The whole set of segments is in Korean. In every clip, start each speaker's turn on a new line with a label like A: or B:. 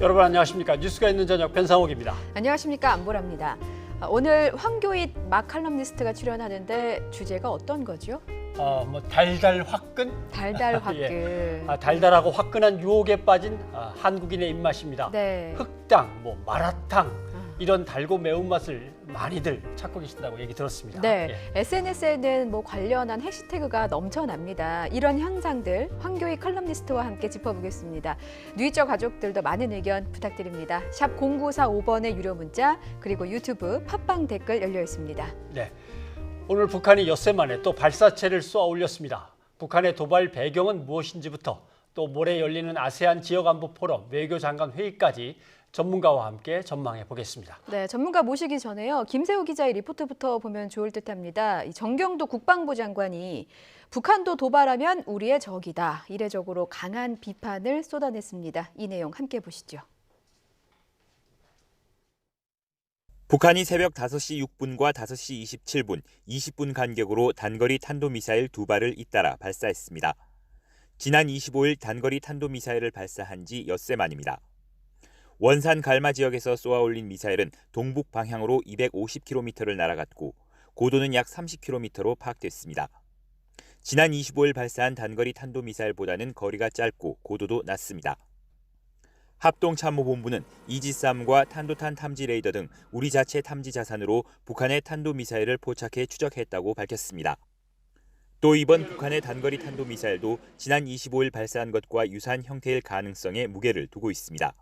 A: 여러분 안녕하십니까? 뉴스가 있는 저녁 변상욱입니다.
B: 안녕하십니까? 안보라입니다. 오늘 황교익 막 칼럼니스트가 출연하는데 주제가 어떤 거죠?
A: 달달 화끈?
B: 달달 화끈.
A: 예. 달달하고 화끈한 유혹에 빠진 한국인의 입맛입니다.
B: 네.
A: 흑당, 마라탕 이런 달고 매운맛을 많이들 찾고 계신다고 얘기 들었습니다.
B: 네,
A: 예.
B: SNS에는 관련한 해시태그가 넘쳐납니다. 이런 현상들 황교익 칼럼니스트와 함께 짚어보겠습니다. 뉴이처 가족들도 많은 의견 부탁드립니다. 샵 0945번의 유료 문자 그리고 유튜브 팟빵 댓글 열려 있습니다.
A: 네, 오늘 북한이 엿새 만에 또 발사체를 쏘아 올렸습니다. 북한의 도발 배경은 무엇인지부터 또 모레 열리는 아세안 지역안보 포럼 외교장관 회의까지 전문가와 함께 전망해 보겠습니다.
B: 네, 전문가 모시기 전에요. 김세우 기자의 리포트부터 보면 좋을 듯합니다. 정경도 국방부 장관이 북한도 도발하면 우리의 적이다. 이례적으로 강한 비판을 쏟아냈습니다. 이 내용 함께 보시죠.
C: 북한이 새벽 5시 6분과 5시 27분, 20분 간격으로 단거리 탄도미사일 2발을 잇따라 발사했습니다. 지난 25일 단거리 탄도미사일을 발사한 지 엿새 만입니다. 원산 갈마 지역에서 쏘아 올린 미사일은 동북 방향으로 250km를 날아갔고 고도는 약 30km로 파악됐습니다. 지난 25일 발사한 단거리 탄도미사일보다는 거리가 짧고 고도도 낮습니다. 합동참모본부는 이지스함과 탄도탄 탐지 레이더 등 우리 자체 탐지 자산으로 북한의 탄도미사일을 포착해 추적했다고 밝혔습니다. 또 이번 북한의 단거리 탄도미사일도 지난 25일 발사한 것과 유사한 형태일 가능성에 무게를 두고 있습니다.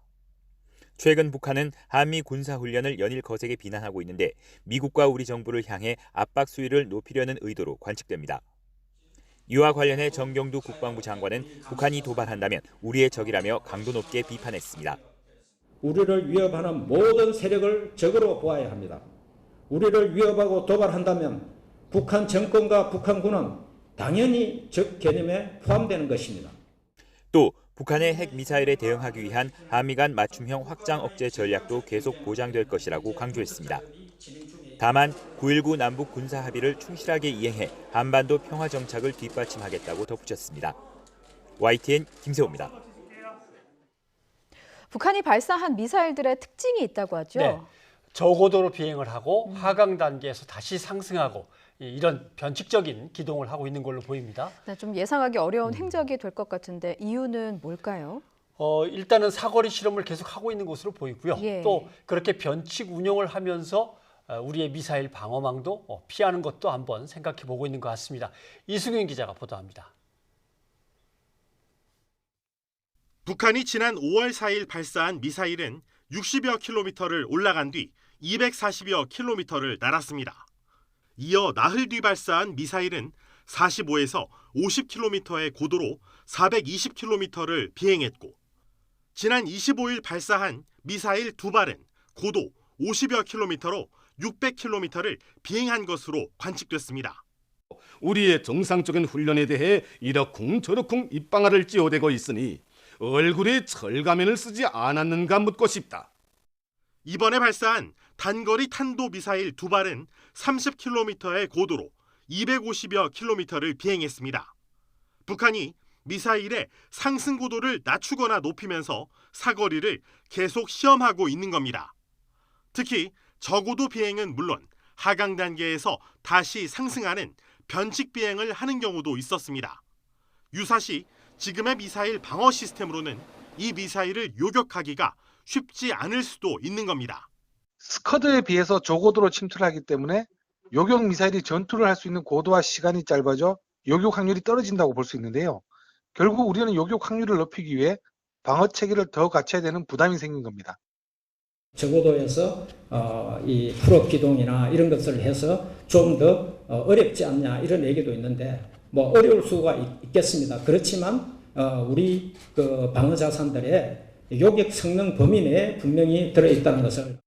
C: 최근 북한은 한미 군사훈련을 연일 거세게 비난하고 있는데 미국과 우리 정부를 향해 압박 수위를 높이려는 의도로 관측됩니다. 이와 관련해 정경두 국방부 장관은 북한이 도발한다면 우리의 적이라며 강도 높게 비판했습니다.
D: 우리를 위협하는 모든 세력을 적으로 보아야 합니다. 우리를 위협하고 도발한다면 북한 정권과 북한군은 당연히 적 개념에 포함되는 것입니다.
C: 또 북한의 핵미사일에 대응하기 위한 한미 간 맞춤형 확장 억제 전략도 계속 보장될 것이라고 강조했습니다. 다만 9.19 남북 군사 합의를 충실하게 이행해 한반도 평화 정착을 뒷받침하겠다고 덧붙였습니다. YTN 김세호입니다.
B: 북한이 발사한 미사일들의 특징이 있다고 하죠?
A: 네, 저고도로 비행을 하고 하강 단계에서 다시 상승하고 이런 변칙적인 기동을 하고 있는 걸로 보입니다.
B: 네, 좀 예상하기 어려운 행적이 될 것 같은데 이유는 뭘까요?
A: 일단은 사거리 실험을 계속 하고 있는 것으로 보이고요.
B: 예.
A: 또 그렇게 변칙 운용을 하면서 우리의 미사일 방어망도 피하는 것도 한번 생각해 보고 있는 것 같습니다. 이승윤 기자가 보도합니다.
E: 북한이 지난 5월 4일 발사한 미사일은 60여 킬로미터를 올라간 뒤 240여 킬로미터를 날았습니다. 이어 나흘 뒤 발사한 미사일은 45에서 50km의 고도로 420km를 비행했고 지난 25일 발사한 미사일 2발은 고도 50여 킬로미터로 600km를 비행한 것으로 관측됐습니다.
F: 우리의 정상적인 훈련에 대해 이러쿵 저러쿵 입방아를 찌어대고 있으니 얼굴에 철가면을 쓰지 않았는가 묻고 싶다.
E: 이번에 발사한 단거리 탄도미사일 2발은 30km의 고도로 250여 킬로미터를 비행했습니다. 북한이 미사일의 상승 고도를 낮추거나 높이면서 사거리를 계속 시험하고 있는 겁니다. 특히 저고도 비행은 물론 하강 단계에서 다시 상승하는 변칙 비행을 하는 경우도 있었습니다. 유사시 지금의 미사일 방어 시스템으로는 이 미사일을 요격하기가 쉽지 않을 수도 있는 겁니다.
G: 스커드에 비해서 저고도로 침투하기 때문에 요격 미사일이 전투를 할 수 있는 고도와 시간이 짧아져 요격 확률이 떨어진다고 볼 수 있는데요. 결국 우리는 요격 확률을 높이기 위해 방어 체계를 더 갖춰야 되는 부담이 생긴 겁니다.
D: 저고도에서 이 풀업 기동이나 이런 것을 해서 좀 더 어렵지 않냐 이런 얘기도 있는데 어려울 수가 있겠습니다. 그렇지만 우리 그 방어 자산들의 요격 성능 범위 내에 분명히 들어있다는 것을.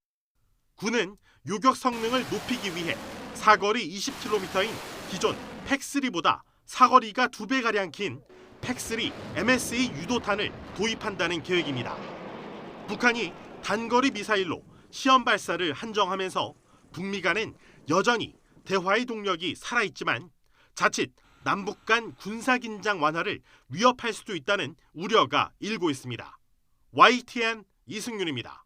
E: 군은 요격 성능을 높이기 위해 사거리 20km인 기존 팩3보다 사거리가 2배가량 긴 팩3 MSE 유도탄을 도입한다는 계획입니다. 북한이 단거리 미사일로 시험 발사를 한정하면서 북미 간엔 여전히 대화의 동력이 살아있지만 자칫 남북 간 군사긴장 완화를 위협할 수도 있다는 우려가 일고 있습니다. YTN 이승윤입니다.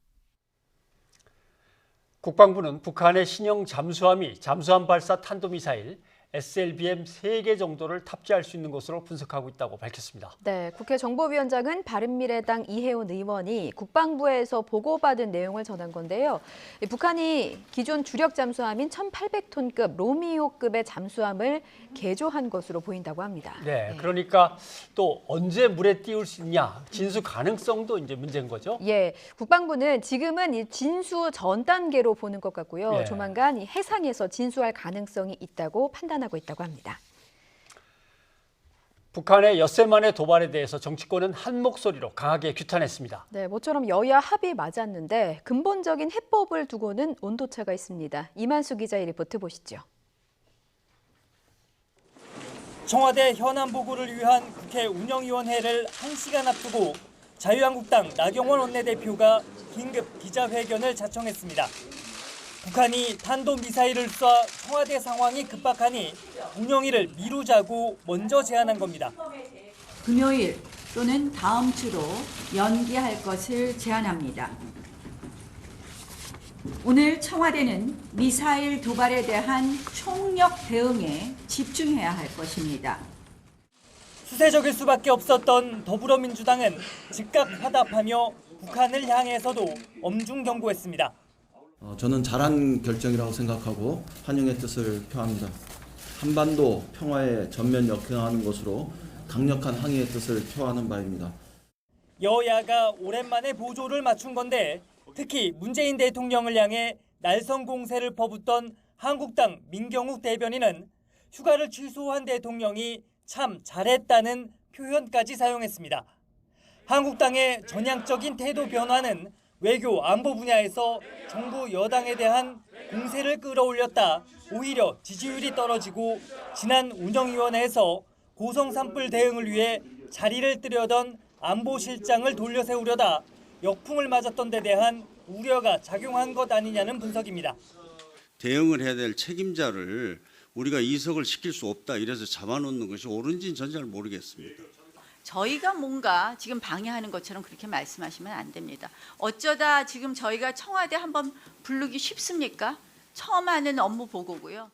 A: 국방부는 북한의 신형 잠수함이 잠수함 발사 탄도미사일 SLBM 3개 정도를 탑재할 수 있는 것으로 분석하고 있다고 밝혔습니다.
B: 네, 국회 정보위원장은 바른미래당 이해운 의원이 국방부에서 보고받은 내용을 전한 건데요. 북한이 기존 주력 잠수함인 1,800톤급 로미오급의 잠수함을 개조한 것으로 보인다고 합니다.
A: 네, 그러니까 또 언제 물에 띄울 수 있냐, 진수 가능성도 이제 문제인 거죠.
B: 예, 국방부는 지금은 이 진수 전 단계로 보는 것 같고요.
A: 예.
B: 조만간 이 해상에서 진수할 가능성이 있다고 판단하고 있다고 합니다.
A: 북한의 엿새만의 도발에 대해서 정치권은 한 목소리로 강하게 규탄했습니다.
B: 네, 모처럼 여야 합의 맞았는데 근본적인 해법을 두고는 온도차가 있습니다. 이만수 기자의 리포트 보시죠.
H: 청와대 현안 보고를 위한 국회 운영위원회를 1시간 앞두고 자유한국당 나경원 원내대표가 긴급 기자회견을 자청했습니다. 북한이 탄도미사일을 쏴 청와대 상황이 급박하니 운영위를 미루자고 먼저 제안한 겁니다.
I: 금요일 또는 다음 주로 연기할 것을 제안합니다. 오늘 청와대는 미사일 도발에 대한 총력 대응에 집중해야 할 것입니다.
H: 수세적일 수밖에 없었던 더불어민주당은 즉각 화답하며 북한을 향해서도 엄중 경고했습니다.
J: 저는 잘한 결정이라고 생각하고 환영의 뜻을 표합니다. 한반도 평화에 전면 역행하는 것으로 강력한 항의의 뜻을 표하는 바입니다.
H: 여야가 오랜만에 보조를 맞춘 건데 특히 문재인 대통령을 향해 날선 공세를 퍼붓던 한국당 민경욱 대변인은 휴가를 취소한 대통령이 참 잘했다는 표현까지 사용했습니다. 한국당의 전향적인 태도 변화는 외교 안보 분야에서 정부 여당에 대한 공세를 끌어올렸다 오히려 지지율이 떨어지고 지난 운영위원회에서 고성 산불 대응을 위해 자리를 뜨려던 안보실장을 돌려세우려다 역풍을 맞았던 데 대한 우려가 작용한 것 아니냐는 분석입니다.
K: 대응을 해야 될 책임자를 우리가 이석을 시킬 수 없다 이래서 잡아놓는 것이 옳은지는 전 잘 모르겠습니다.
I: 저희가 뭔가 지금 방해하는 것처럼 그렇게 말씀하시면 안 됩니다. 어쩌다 지금 저희가 청와대 한번 부르기 쉽습니까? 처음 하는 업무 보고고요.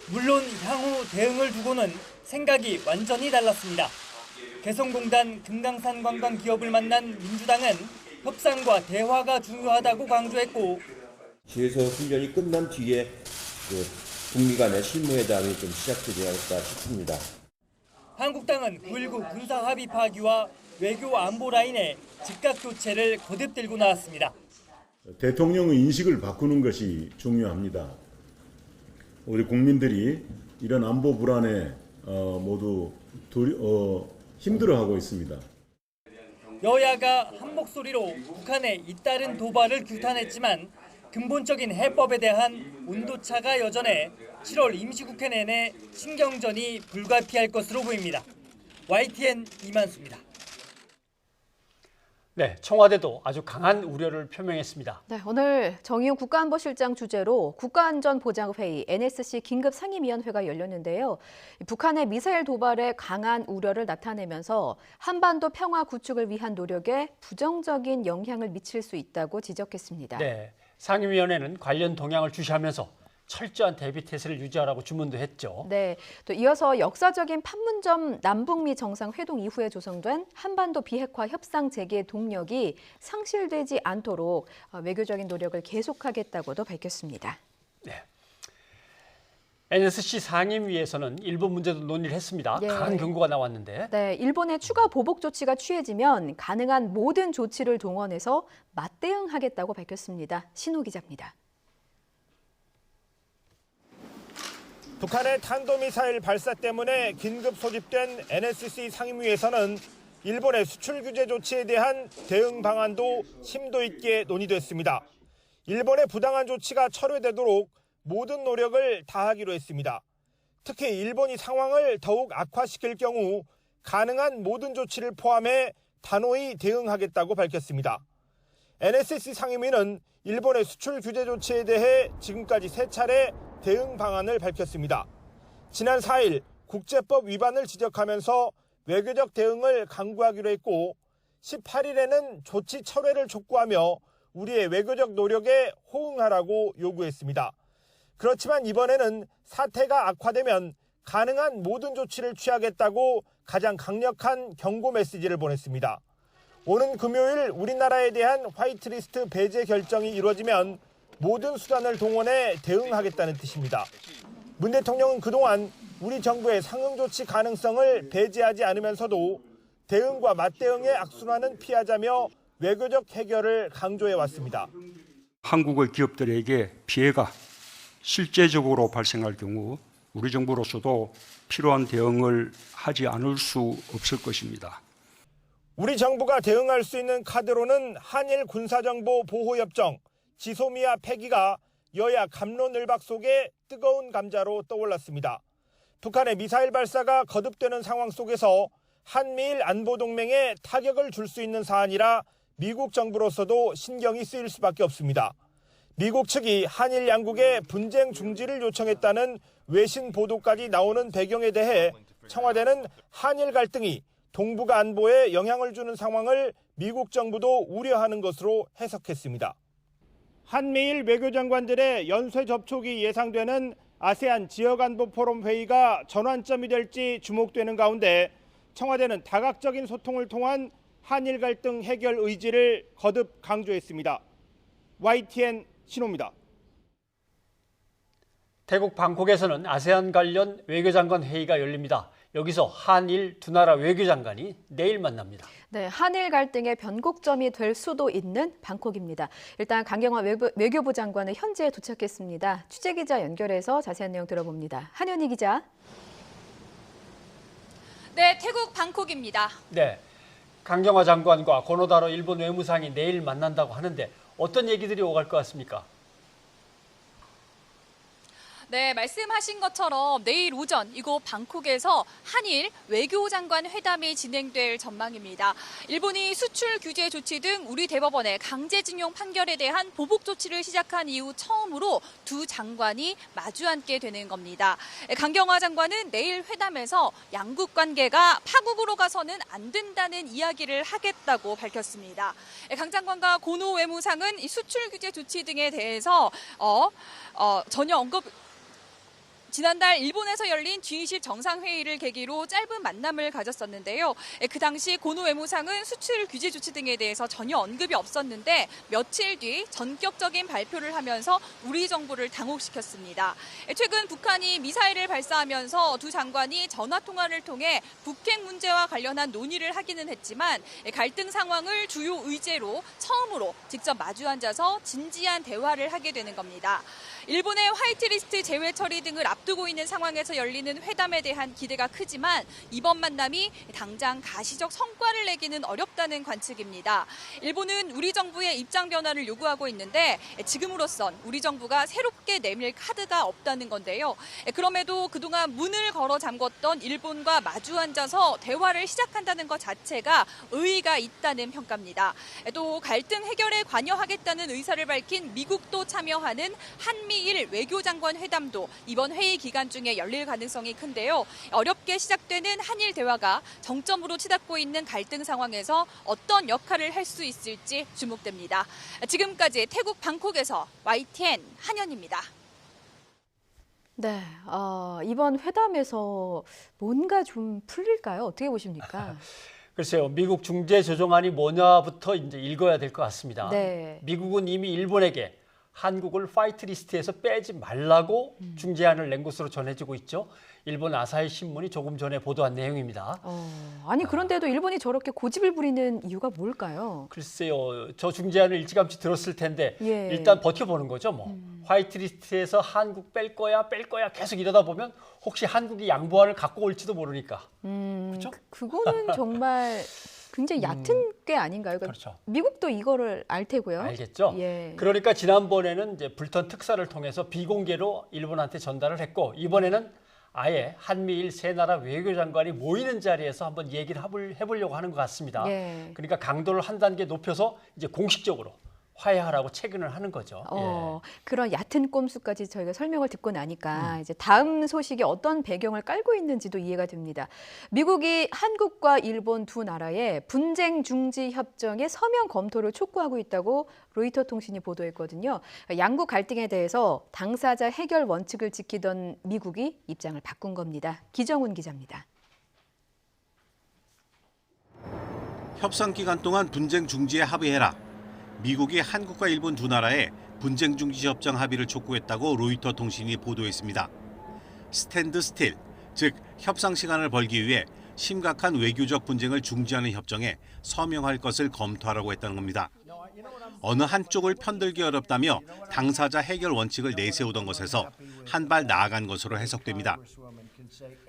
H: 물론 향후 대응을 두고는 생각이 완전히 달랐습니다. 개성공단 금강산 관광 기업을 만난 민주당은 협상과 대화가 중요하다고 강조했고
L: 뒤에서 훈련이 끝난 뒤에 북미 간의 실무회담이 좀 시작되지 않을까 싶습니다.
H: 한국당은 9.19 군사 합의 파기와 외교 안보 라인의 즉각 교체를 거듭 들고 나왔습니다.
M: 대통령의 인식을 바꾸는 것이 중요합니다. 우리 국민들이 이런 안보 불안에 모두 힘들어하고 있습니다.
H: 여야가 한 목소리로 북한의 잇따른 도발을 규탄했지만 근본적인 해법에 대한 온도차가 여전해 7월 임시국회 내내 신경전이 불가피할 것으로 보입니다. YTN 이만수입니다.
A: 네, 청와대도 아주 강한 우려를 표명했습니다.
B: 네, 오늘 정의용 국가안보실장 주재로 국가안전보장회의 NSC 긴급상임위원회가 열렸는데요. 북한의 미사일 도발에 강한 우려를 나타내면서 한반도 평화 구축을 위한 노력에 부정적인 영향을 미칠 수 있다고 지적했습니다.
A: 네, 상임위원회는 관련 동향을 주시하면서 철저한 대비 태세를 유지하라고 주문도 했죠.
B: 네, 또 이어서 역사적인 판문점 남북미 정상회동 이후에 조성된 한반도 비핵화 협상 재개 동력이 상실되지 않도록 외교적인 노력을 계속하겠다고도 밝혔습니다.
A: 네. NSC 상임위에서는 일본 문제도 논의를 했습니다.
B: 예.
A: 강한 경고가 나왔는데.
B: 네, 일본의 추가 보복 조치가 취해지면 가능한 모든 조치를 동원해서 맞대응하겠다고 밝혔습니다. 신호 기자입니다.
N: 북한의 탄도미사일 발사 때문에 긴급 소집된 NSC 상임위에서는 일본의 수출 규제 조치에 대한 대응 방안도 심도 있게 논의됐습니다. 일본의 부당한 조치가 철회되도록 모든 노력을 다하기로 했습니다. 특히 일본이 상황을 더욱 악화시킬 경우 가능한 모든 조치를 포함해 단호히 대응하겠다고 밝혔습니다. NSC 상임위는 일본의 수출 규제 조치에 대해 지금까지 3차례 대응 방안을 밝혔습니다. 지난 4일 국제법 위반을 지적하면서 외교적 대응을 강구하기로 했고 18일에는 조치 철회를 촉구하며 우리의 외교적 노력에 호응하라고 요구했습니다. 그렇지만 이번에는 사태가 악화되면 가능한 모든 조치를 취하겠다고 가장 강력한 경고 메시지를 보냈습니다. 오는 금요일 우리나라에 대한 화이트리스트 배제 결정이 이루어지면 모든 수단을 동원해 대응하겠다는 뜻입니다. 문 대통령은 그동안 우리 정부의 상응 조치 가능성을 배제하지 않으면서도 대응과 맞대응의 악순환은 피하자며 외교적 해결을 강조해 왔습니다.
O: 한국의 기업들에게 피해가 실제적으로 발생할 경우 우리 정부로서도 필요한 대응을 하지 않을 수 없을 것입니다.
N: 우리 정부가 대응할 수 있는 카드로는 한일 군사정보 보호협정, 지소미아 폐기가 여야 갑론을박 속에 뜨거운 감자로 떠올랐습니다. 북한의 미사일 발사가 거듭되는 상황 속에서 한미일 안보동맹에 타격을 줄 수 있는 사안이라 미국 정부로서도 신경이 쓰일 수밖에 없습니다. 미국 측이 한일 양국의 분쟁 중지를 요청했다는 외신 보도까지 나오는 배경에 대해 청와대는 한일 갈등이 동북아 안보에 영향을 주는 상황을 미국 정부도 우려하는 것으로 해석했습니다. 한미일 외교장관들의 연쇄 접촉이 예상되는 아세안 지역안보 포럼 회의가 전환점이 될지 주목되는 가운데 청와대는 다각적인 소통을 통한 한일 갈등 해결 의지를 거듭 강조했습니다. YTN 신호입니다.
A: 태국 방콕에서는 아세안 관련 외교장관 회의가 열립니다. 여기서 한일 두 나라 외교장관이 내일 만납니다.
B: 네, 한일 갈등의 변곡점이 될 수도 있는 방콕입니다. 일단 강경화 외교부 장관은 현지에 도착했습니다. 취재기자 연결해서 자세한 내용 들어봅니다. 한현희 기자.
P: 네, 태국 방콕입니다.
A: 네, 강경화 장관과 고노다로 일본 외무상이 내일 만난다고 하는데 어떤 얘기들이 오갈 것 같습니까?
P: 네, 말씀하신 것처럼 내일 오전 이곳 방콕에서 한일 외교장관 회담이 진행될 전망입니다. 일본이 수출 규제 조치 등 우리 대법원의 강제징용 판결에 대한 보복 조치를 시작한 이후 처음으로 두 장관이 마주 앉게 되는 겁니다. 강경화 장관은 내일 회담에서 양국 관계가 파국으로 가서는 안 된다는 이야기를 하겠다고 밝혔습니다. 강 장관과 고노 외무상은 이 수출 규제 조치 등에 대해서 전혀 지난달 일본에서 열린 G20 정상회의를 계기로 짧은 만남을 가졌었는데요. 그 당시 고노 외무상은 수출 규제 조치 등에 대해서 전혀 언급이 없었는데 며칠 뒤 전격적인 발표를 하면서 우리 정부를 당혹시켰습니다. 최근 북한이 미사일을 발사하면서 두 장관이 전화통화를 통해 북핵 문제와 관련한 논의를 하기는 했지만 갈등 상황을 주요 의제로 처음으로 직접 마주 앉아서 진지한 대화를 하게 되는 겁니다. 일본의 화이트리스트 제외 처리 등을 앞두고 있는 상황에서 열리는 회담에 대한 기대가 크지만 이번 만남이 당장 가시적 성과를 내기는 어렵다는 관측입니다. 일본은 우리 정부의 입장 변화를 요구하고 있는데 지금으로선 우리 정부가 새롭게 내밀 카드가 없다는 건데요. 그럼에도 그동안 문을 걸어 잠궜던 일본과 마주 앉아서 대화를 시작한다는 것 자체가 의의가 있다는 평가입니다. 또 갈등 해결에 관여하겠다는 의사를 밝힌 미국도 참여하는 한미일 외교장관 회담도 이번 회의 기간 중에 열릴 가능성이 큰데요. 어렵게 시작되는 한일 대화가 정점으로 치닫고 있는 갈등 상황에서 어떤 역할을 할 수 있을지 주목됩니다. 지금까지 태국 방콕에서 YTN 한현입니다.
B: 네, 이번 회담에서 뭔가 좀 풀릴까요? 어떻게 보십니까?
A: 글쎄요, 미국 중재 조정안이 뭐냐부터 이제 읽어야 될 것 같습니다.
B: 네.
A: 미국은 이미 일본에게 한국을 화이트리스트에서 빼지 말라고 중재안을 낸 것으로 전해지고 있죠. 일본 아사히 신문이 조금 전에 보도한 내용입니다.
B: 아니 그런데도 일본이 저렇게 고집을 부리는 이유가 뭘까요?
A: 글쎄요, 저 중재안을 일찌감치 들었을 텐데
B: 예.
A: 일단 버텨보는 거죠. 뭐 화이트리스트에서 한국 뺄 거야 계속 이러다 보면 혹시 한국이 양보안을 갖고 올지도 모르니까. 그렇죠?
B: 그거는 정말 굉장히 얕은 게 아닌가요? 그러니까
A: 그렇죠.
B: 미국도 이거를 알 테고요.
A: 알겠죠.
B: 예.
A: 그러니까 지난번에는 이제 불턴 특사를 통해서 비공개로 일본한테 전달을 했고 이번에는 아예 한미일 세 나라 외교장관이 모이는 자리에서 한번 얘기를 해보려고 하는 것 같습니다.
B: 예.
A: 그러니까 강도를 한 단계 높여서 이제 공식적으로 화해하라고 체근을 하는 거죠.
B: 그런 얕은 꼼수까지 저희가 설명을 듣고 나니까 이제 다음 소식이 어떤 배경을 깔고 있는지도 이해가 됩니다. 미국이 한국과 일본 두 나라의 분쟁 중지 협정의 서명 검토를 촉구하고 있다고 로이터 통신이 보도했거든요. 양국 갈등에 대해서 당사자 해결 원칙을 지키던 미국이 입장을 바꾼 겁니다. 기정훈 기자입니다.
Q: 협상 기간 동안 분쟁 중지에 합의해라. 미국이 한국과 일본 두 나라의 분쟁 중지 협정 합의를 촉구했다고 로이터 통신이 보도했습니다. 스탠드 스틸, 즉 협상 시간을 벌기 위해 심각한 외교적 분쟁을 중지하는 협정에 서명할 것을 검토하라고 했다는 겁니다. 어느 한쪽을 편들기 어렵다며 당사자 해결 원칙을 내세우던 것에서 한 발 나아간 것으로 해석됩니다.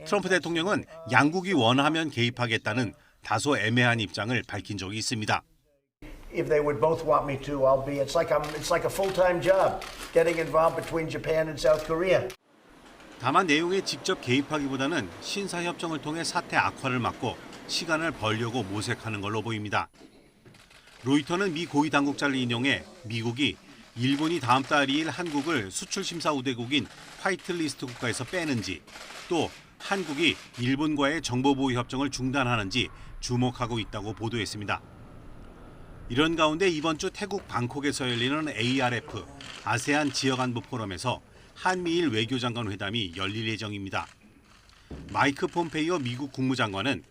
Q: 트럼프 대통령은 양국이 원하면 개입하겠다는 다소 애매한 입장을 밝힌 적이 있습니다.
R: If they would both want me to, I'll be. It's like a full-time job getting involved between Japan and South Korea.
Q: 다만 내용에 직접 개입하기보다는 신사 협정을 통해 사태 악화를 막고 시간을 벌려고 모색하는 걸로 보입니다. 로이터는 미 고위 당국자를 인용해 미국이 일본이 다음 달 2일 한국을 수출 심사 우대국인 화이트리스트 국가에서 빼는지, 또 한국이 일본과의 정보보호 협정을 중단하는지 주목하고 있다고 보도했습니다. 이런 가운데 이번 주 태국 방콕에서 열리는 ARF, 아세안 지역안보 포럼에서 한미일 외교장관 회담이 열릴 예정입니다. 마이크 폼페이오 미국 국무장관은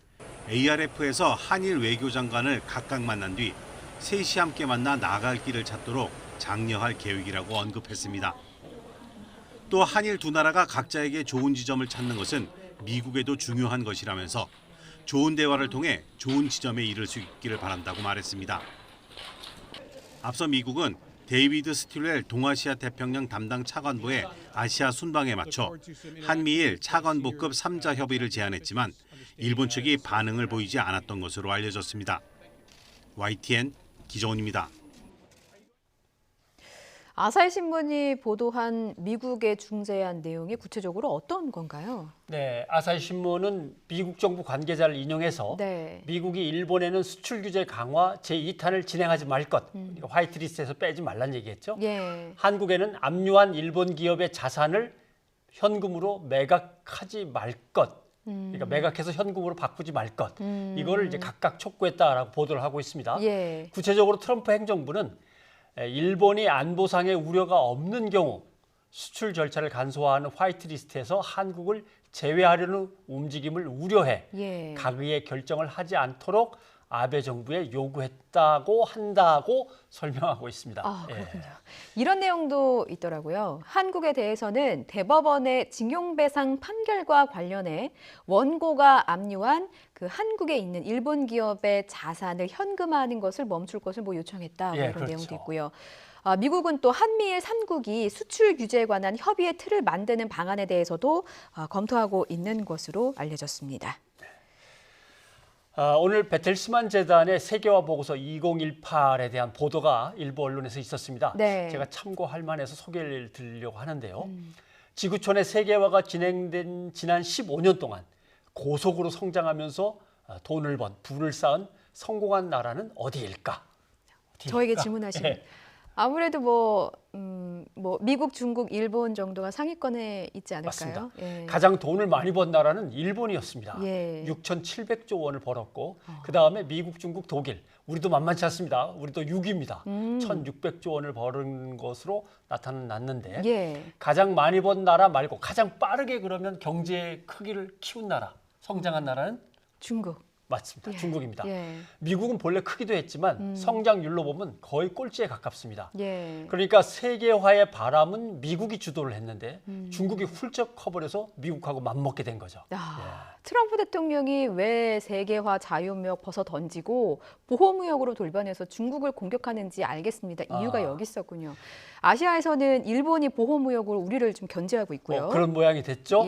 Q: ARF에서 한일 외교장관을 각각 만난 뒤 셋이 함께 만나 나아갈 길을 찾도록 장려할 계획이라고 언급했습니다. 또 한일 두 나라가 각자에게 좋은 지점을 찾는 것은 미국에도 중요한 것이라면서 좋은 대화를 통해 좋은 지점에 이를 수 있기를 바란다고 말했습니다. 앞서 미국은 데이비드 스틸웰 동아시아 태평양 담당 차관보의 아시아 순방에 맞춰 한미일 차관보급 3자 협의를 제안했지만 일본 측이 반응을 보이지 않았던 것으로 알려졌습니다. YTN 기정훈입니다.
B: 아사히 신문이 보도한 미국의 중재안 내용이 구체적으로 어떤 건가요?
A: 네, 아사히 신문은 미국 정부 관계자를 인용해서 미국이 일본에는 수출 규제 강화 제2탄을 진행하지 말 것, 화이트리스트에서 빼지 말란 얘기했죠. 한국에는 압류한 일본 기업의 자산을 현금으로 매각하지 말 것, 그러니까 매각해서 현금으로 바꾸지 말 것, 이거를 이제 각각 촉구했다라고 보도를 하고 있습니다. 구체적으로 트럼프 행정부는 일본이 안보상의 우려가 없는 경우 수출 절차를 간소화하는 화이트리스트에서 한국을 제외하려는 움직임을 우려해 각의의 결정을 하지 않도록 아베 정부에 요구했다고 한다고 설명하고 있습니다.
B: 그렇군요. 이런 내용도 있더라고요. 한국에 대해서는 대법원의 징용배상 판결과 관련해 원고가 압류한 그 한국에 있는 일본 기업의 자산을 현금화하는 것을 멈출 것을 요청했다. 이런 내용도 있고요. 미국은 또 한미일 3국이 수출 규제에 관한 협의의 틀을 만드는 방안에 대해서도 검토하고 있는 것으로 알려졌습니다.
A: 오늘 베텔스만 재단의 세계화 보고서 2018에 대한 보도가 일부 언론에서 있었습니다. 제가 참고할 만해서 소개를 드리려고 하는데요. 지구촌의 세계화가 진행된 지난 15년 동안 고속으로 성장하면서 돈을 번, 부를 쌓은 성공한 나라는 어디일까?
B: 저에게 질문하시면 아무래도 미국, 중국, 일본 정도가 상위권에 있지 않을까요?
A: 맞습니다. 가장 돈을 많이 번 나라는 일본이었습니다. 6,700조 원을 벌었고 그다음에 미국, 중국, 독일, 우리도 만만치 않습니다. 우리도 6위입니다. 1,600조 원을 버는 것으로 나타났는데 가장 많이 번 나라 말고 가장 빠르게 그러면 경제 크기를 키운 나라, 성장한 나라는
B: 중국.
A: 맞습니다. 중국입니다. 미국은 본래 크기도 했지만 성장률로 보면 거의 꼴찌에 가깝습니다. 그러니까 세계화의 바람은 미국이 주도를 했는데 중국이 훌쩍 커버려서 미국하고 맞먹게 된 거죠.
B: 트럼프 대통령이 왜 세계화 자유무역 벗어 던지고 보호무역으로 돌변해서 중국을 공격하는지 알겠습니다. 이유가 여기 있었군요. 아시아에서는 일본이 보호무역으로 우리를 좀 견제하고 있고요.
A: 그런 모양이 됐죠.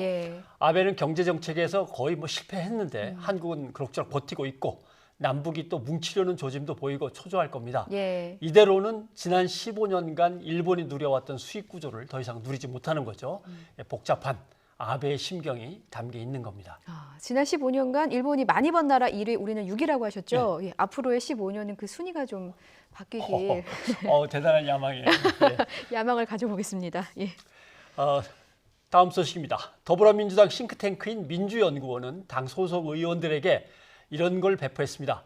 A: 아베는 경제정책에서 거의 실패했는데 한국은 그럭저럭 버티고 있고 남북이 또 뭉치려는 조짐도 보이고 초조할 겁니다. 이대로는 지난 15년간 일본이 누려왔던 수익 구조를 더 이상 누리지 못하는 거죠. 복잡한 아베의 심경이 담겨 있는 겁니다.
B: 지난 15년간 일본이 많이 번 나라 1위, 우리는 6위라고 하셨죠? 예, 앞으로의 15년은 그 순위가 좀 바뀌길.
A: 대단한 야망이에요. 예.
B: 야망을 가져보겠습니다. 예.
A: 다음 소식입니다. 더불어민주당 싱크탱크인 민주연구원은 당 소속 의원들에게 이런 걸 배포했습니다.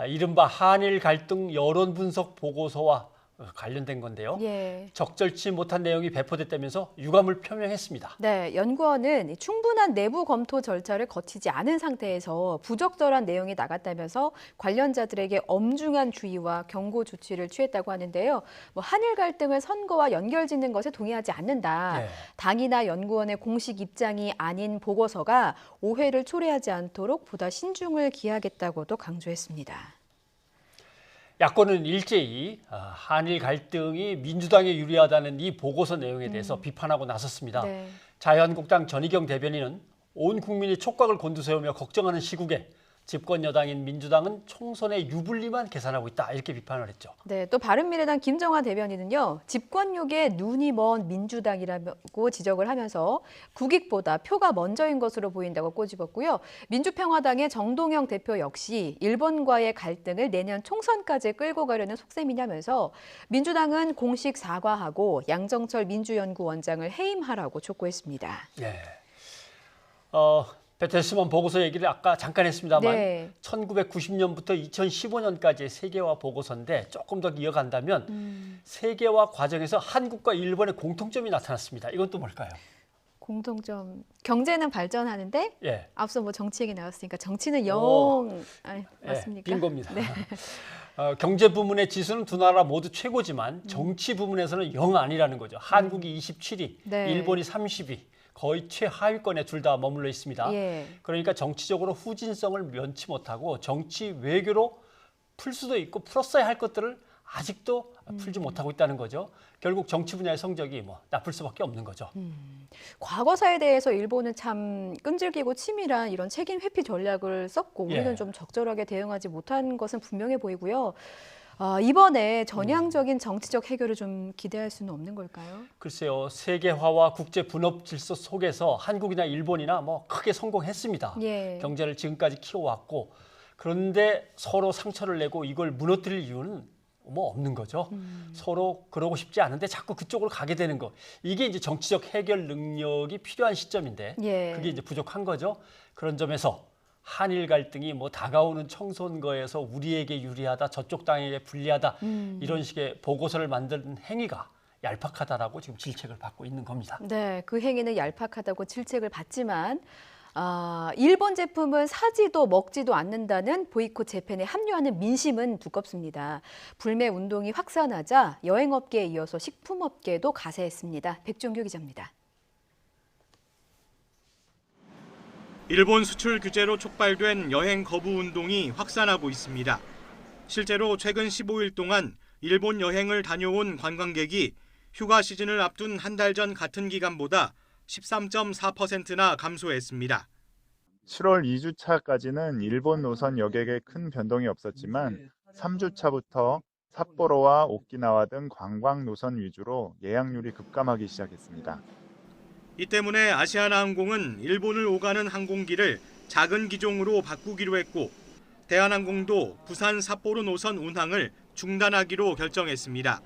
A: 이른바 한일 갈등 여론 분석 보고서와 관련된 건데요.
B: 예.
A: 적절치 못한 내용이 배포됐다면서 유감을 표명했습니다.
B: 네, 연구원은 충분한 내부 검토 절차를 거치지 않은 상태에서 부적절한 내용이 나갔다면서 관련자들에게 엄중한 주의와 경고 조치를 취했다고 하는데요. 한일 갈등을 선거와 연결짓는 것에 동의하지 않는다.
A: 네.
B: 당이나 연구원의 공식 입장이 아닌 보고서가 오해를 초래하지 않도록 보다 신중을 기하겠다고도 강조했습니다.
A: 야권은 일제히 한일 갈등이 민주당에 유리하다는 이 보고서 내용에 대해서 비판하고 나섰습니다.
B: 네.
A: 자유한국당 전희경 대변인은 온 국민이 촉각을 곤두세우며 걱정하는 시국에 집권 여당인 민주당은 총선의 유불리만 계산하고 있다, 이렇게 비판을 했죠.
B: 네, 또 바른미래당 김정화 대변인은요, 집권욕에 눈이 먼 민주당이라고 지적을 하면서 국익보다 표가 먼저인 것으로 보인다고 꼬집었고요. 민주평화당의 정동영 대표 역시 일본과의 갈등을 내년 총선까지 끌고 가려는 속셈이냐면서 민주당은 공식 사과하고 양정철 민주연구원장을 해임하라고 촉구했습니다.
A: 네. 베테스먼 보고서 얘기를 아까 잠깐 했습니다만
B: 네.
A: 1990년부터 2015년까지의 세계화 보고서인데 조금 더 이어간다면 세계화 과정에서 한국과 일본의 공통점이 나타났습니다. 이건 또 뭘까요?
B: 공통점, 경제는 발전하는데
A: 예.
B: 앞서 정치 얘기 나왔으니까 정치는 맞습니까?
A: 빈겁니다.
B: 네.
A: 경제 부문의 지수는 두 나라 모두 최고지만 정치 부문에서는 영 아니라는 거죠. 한국이 27위,
B: 네.
A: 일본이 30위. 거의 최하위권에 둘 다 머물러 있습니다.
B: 예.
A: 그러니까 정치적으로 후진성을 면치 못하고 정치 외교로 풀 수도 있고 풀었어야 할 것들을 아직도 풀지 못하고 있다는 거죠. 결국 정치 분야의 성적이 나쁠 수밖에 없는 거죠.
B: 과거사에 대해서 일본은 참 끈질기고 치밀한 이런 책임 회피 전략을 썼고 우리는
A: 예.
B: 좀 적절하게 대응하지 못한 것은 분명해 보이고요. 이번에 전향적인 정치적 해결을 좀 기대할 수는 없는 걸까요?
A: 글쎄요. 세계화와 국제 분업 질서 속에서 한국이나 일본이나 크게 성공했습니다.
B: 예.
A: 경제를 지금까지 키워왔고 그런데 서로 상처를 내고 이걸 무너뜨릴 이유는 없는 거죠. 서로 그러고 싶지 않은데 자꾸 그쪽으로 가게 되는 거. 이게 이제 정치적 해결 능력이 필요한 시점인데
B: 예.
A: 그게 이제 부족한 거죠. 그런 점에서 한일 갈등이 다가오는 총선거에서 우리에게 유리하다, 저쪽 당에게 불리하다 이런 식의 보고서를 만드는 행위가 얄팍하다라고 지금 질책을 받고 있는 겁니다.
B: 네, 그 행위는 얄팍하다고 질책을 받지만 일본 제품은 사지도 먹지도 않는다는 보이콧 재팬에 합류하는 민심은 두껍습니다. 불매 운동이 확산하자 여행업계에 이어서 식품업계도 가세했습니다. 백종규 기자입니다.
S: 일본 수출 규제로 촉발된 여행 거부 운동이 확산하고 있습니다. 실제로 최근 15일 동안 일본 여행을 다녀온 관광객이 휴가 시즌을 앞둔 한 달 전 같은 기간보다 13.4%나 감소했습니다.
T: 7월 2주차까지는 일본 노선 여객에 큰 변동이 없었지만 3주차부터 삿포로와 오키나와 등 관광 노선 위주로 예약률이 급감하기 시작했습니다.
S: 이 때문에 아시아나항공은 일본을 오가는 항공기를 작은 기종으로 바꾸기로 했고 대한항공도 부산 삿포로 노선 운항을 중단하기로 결정했습니다.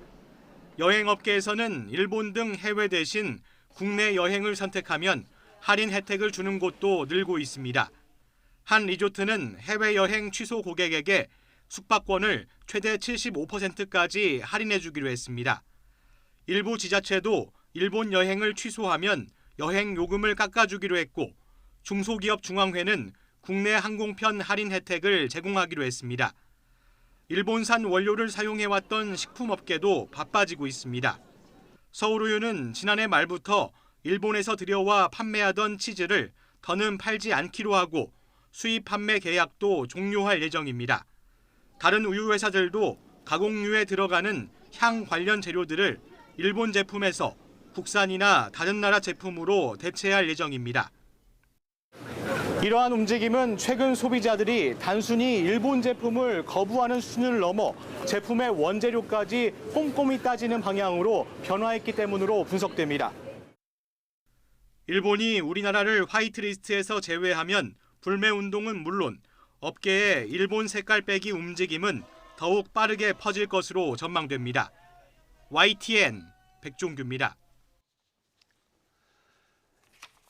S: 여행업계에서는 일본 등 해외 대신 국내 여행을 선택하면 할인 혜택을 주는 곳도 늘고 있습니다. 한 리조트는 해외여행 취소 고객에게 숙박권을 최대 75%까지 할인해주기로 했습니다. 일부 지자체도 일본 여행을 취소하면 여행 요금을 깎아주기로 했고 중소기업 중앙회는 국내 항공편 할인 혜택을 제공하기로 했습니다. 일본산 원료를 사용해왔던 식품업계도 바빠지고 있습니다. 서울우유는 지난해 말부터 일본에서 들여와 판매하던 치즈를 더는 팔지 않기로 하고 수입 판매 계약도 종료할 예정입니다. 다른 우유 회사들도 가공류에 들어가는 향 관련 재료들을 일본 제품에서 국산이나 다른 나라 제품으로 대체할 예정입니다.
N: 이러한 움직임은 최근 소비자들이 단순히 일본 제품을 거부하는 수준을 넘어 제품의 원재료까지 꼼꼼히 따지는 방향으로 변화했기 때문으로 분석됩니다.
S: 일본이 우리나라를 화이트리스트에서 제외하면 불매 운동은 물론 업계의 일본 색깔 빼기 움직임은 더욱 빠르게 퍼질 것으로 전망됩니다. YTN 백종규입니다.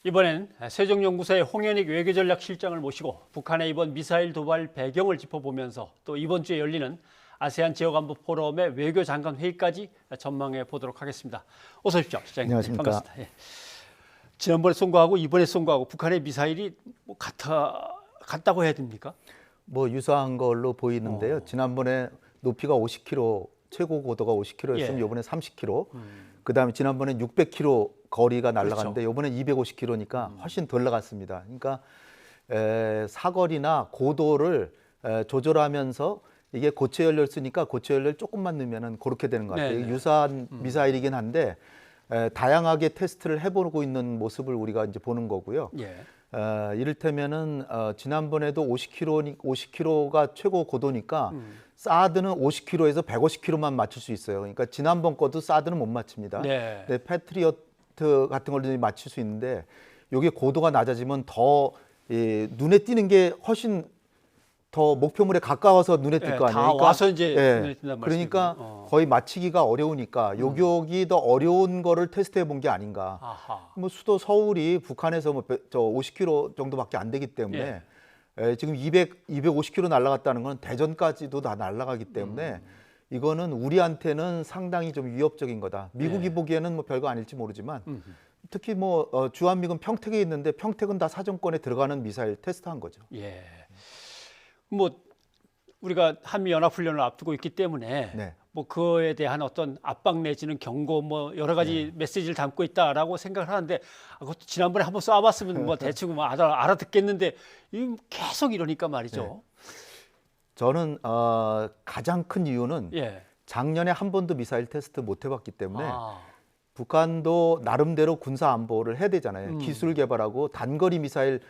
A: 이번엔 세종연구소의 홍현익 외교전략실장을 모시고 북한의 이번 미사일 도발 배경을 짚어보면서 또 이번 주에 열리는 아세안 지역안보 포럼의 외교장관 회의까지 전망해 보도록 하겠습니다. 어서 오십시오, 실장님.
U: 안녕하십니까.
A: 반갑습니다. 예. 지난번에 쏜 거하고 이번에 쏜 거하고 북한의 미사일이 뭐 같다고 해야 됩니까?
U: 뭐 유사한 걸로 보이는데요. 지난번에 높이가 50km, 최고 고도가 50km였으면
A: 예.
U: 이번에 30km. 그다음에 지난번에 600km 거리가 날아갔는데
A: 그렇죠.
U: 이번에 250km니까 훨씬 덜 나갔습니다. 그러니까 사거리나 고도를 조절하면서 이게 고체 연료를 쓰니까 고체 연료를 조금만 넣으면은 그렇게 되는 것 같아요.
A: 네네.
U: 유사한 미사일이긴 한데 다양하게 테스트를 해보고 있는 모습을 우리가 이제 보는 거고요.
A: 예.
U: 이를테면은 지난번에도 50km가 최고 고도니까 사드는 50km에서 150km만 맞출 수 있어요. 그러니까 지난번 것도 사드는 못 맞춥니다.
A: 네.
U: 근데 패트리어트 같은 걸로 맞출 수 있는데 이게 고도가 낮아지면 더 눈에 띄는 게 훨씬 더 목표물에 가까워서 눈에 띌 거 아니에요.
A: 다 와서 이제 눈에 띈단
U: 그러니까
A: 말씀이군요.
U: 거의 맞히기가 어려우니까 요격이 더 어려운 거를 테스트해 본 게 아닌가.
A: 아하.
U: 뭐 수도 서울이 북한에서 뭐 50km 정도밖에 안 되기 때문에 지금 250km 날아갔다는 건 대전까지도 다 날아가기 때문에 이거는 우리한테는 상당히 좀 위협적인 거다. 미국이 보기에는 뭐 별거 아닐지 모르지만 특히 뭐 주한미군 평택에 있는데 평택은 다 사정권에 들어가는 미사일 테스트한 거죠.
A: 예. 뭐 우리가 한미 연합 훈련을 앞두고 있기 때문에 뭐 그에 대한 어떤 압박 내지는 경고 뭐 여러 가지 메시지를 담고 있다라고 생각을 하는데 그것도 지난번에 한번 쏴봤으면 뭐 대충 뭐 알아듣겠는데 계속 이러니까 말이죠.
U: 저는 가장 큰 이유는 작년에 한 번도 미사일 테스트 못 해봤기 때문에 북한도 나름대로 군사 안보를 해야 되잖아요. 기술 개발하고 단거리 미사일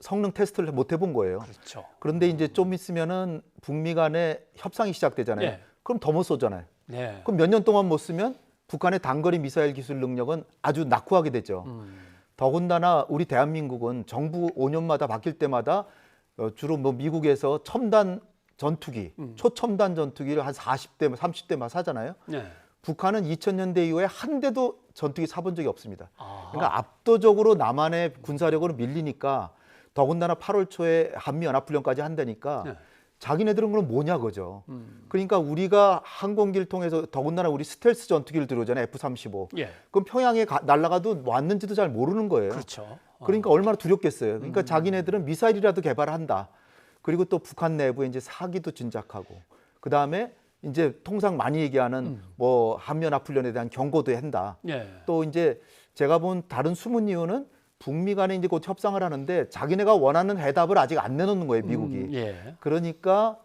U: 성능 테스트를 못 해본 거예요.
A: 그렇죠.
U: 그런데 이제 좀 있으면은 북미 간에 협상이 시작되잖아요. 그럼 더 못 쏘잖아요.
A: 네.
U: 그럼 몇 년 동안 못 쓰면 북한의 단거리 미사일 기술 능력은 아주 낙후하게 되죠. 더군다나 우리 대한민국은 정부 5년마다 바뀔 때마다 주로 뭐 미국에서 첨단 전투기, 초첨단 전투기를 한 40대, 30대만 사잖아요.
A: 네.
U: 북한은 2000년대 이후에 한 대도 전투기 사본 적이 없습니다. 그러니까 압도적으로 남한의 군사력으로 밀리니까 더군다나 8월 초에 한미연합훈련까지 한다니까 자기네들은 그럼 뭐냐 그죠. 그러니까 우리가 항공기를 통해서 더군다나 우리 스텔스 전투기를 들어오잖아요. F-35. 그럼 평양에 날아가도 왔는지도 잘 모르는 거예요.
A: 그렇죠.
U: 그러니까 얼마나 두렵겠어요. 그러니까 자기네들은 미사일이라도 개발한다. 그리고 또 북한 내부에 이제 사기도 진작하고 그다음에 이제 통상 많이 얘기하는 뭐 한미연합훈련에 대한 경고도 한다. 또 이제 제가 본 다른 숨은 이유는 북미 간에 이제 곧 협상을 하는데 자기네가 원하는 해답을 아직 안 내놓는 거예요, 미국이. 그러니까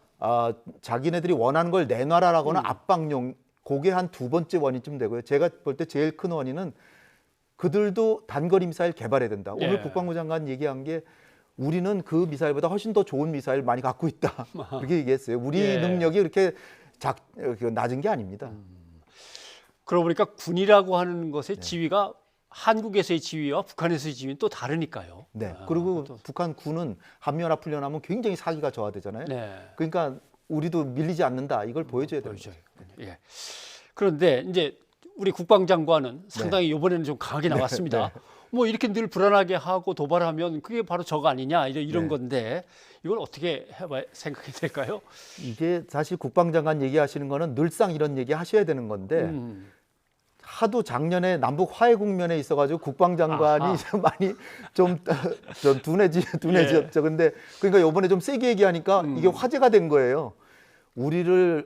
U: 자기네들이 원하는 걸 내놔라라거나 압박용, 그게 한 두 번째 원인쯤 되고요. 제가 볼 때 제일 큰 원인은 그들도 단거리 미사일 개발해야 된다. 오늘 국방부 장관 얘기한 게 우리는 그 미사일보다 훨씬 더 좋은 미사일 많이 갖고 있다. 그렇게 얘기했어요. 우리 능력이 그렇게 낮은 게 아닙니다.
A: 그러고 보니까 군이라고 하는 것의 지위가 한국에서의 지위와 북한에서의 지위는 또 다르니까요.
U: 네. 그리고 북한 군은 한미연합훈련하면 굉장히 사기가 저하되잖아요. 그러니까 우리도 밀리지 않는다. 이걸 보여줘야 됩니다.
A: 예. 그런데 이제 우리 국방장관은 상당히 이번에는 좀 강하게 나왔습니다. 뭐 이렇게 늘 불안하게 하고 도발하면 그게 바로 저거 아니냐 이런 건데 이걸 어떻게 생각해야 될까요?
U: 이게 사실 국방장관 얘기하시는 거는 늘상 이런 얘기 하셔야 되는 건데 하도 작년에 남북 화해 국면에 있어가지고 국방장관이 많이 좀 둔해졌죠. 근데 그러니까 이번에 좀 세게 얘기하니까 이게 화제가 된 거예요. 우리를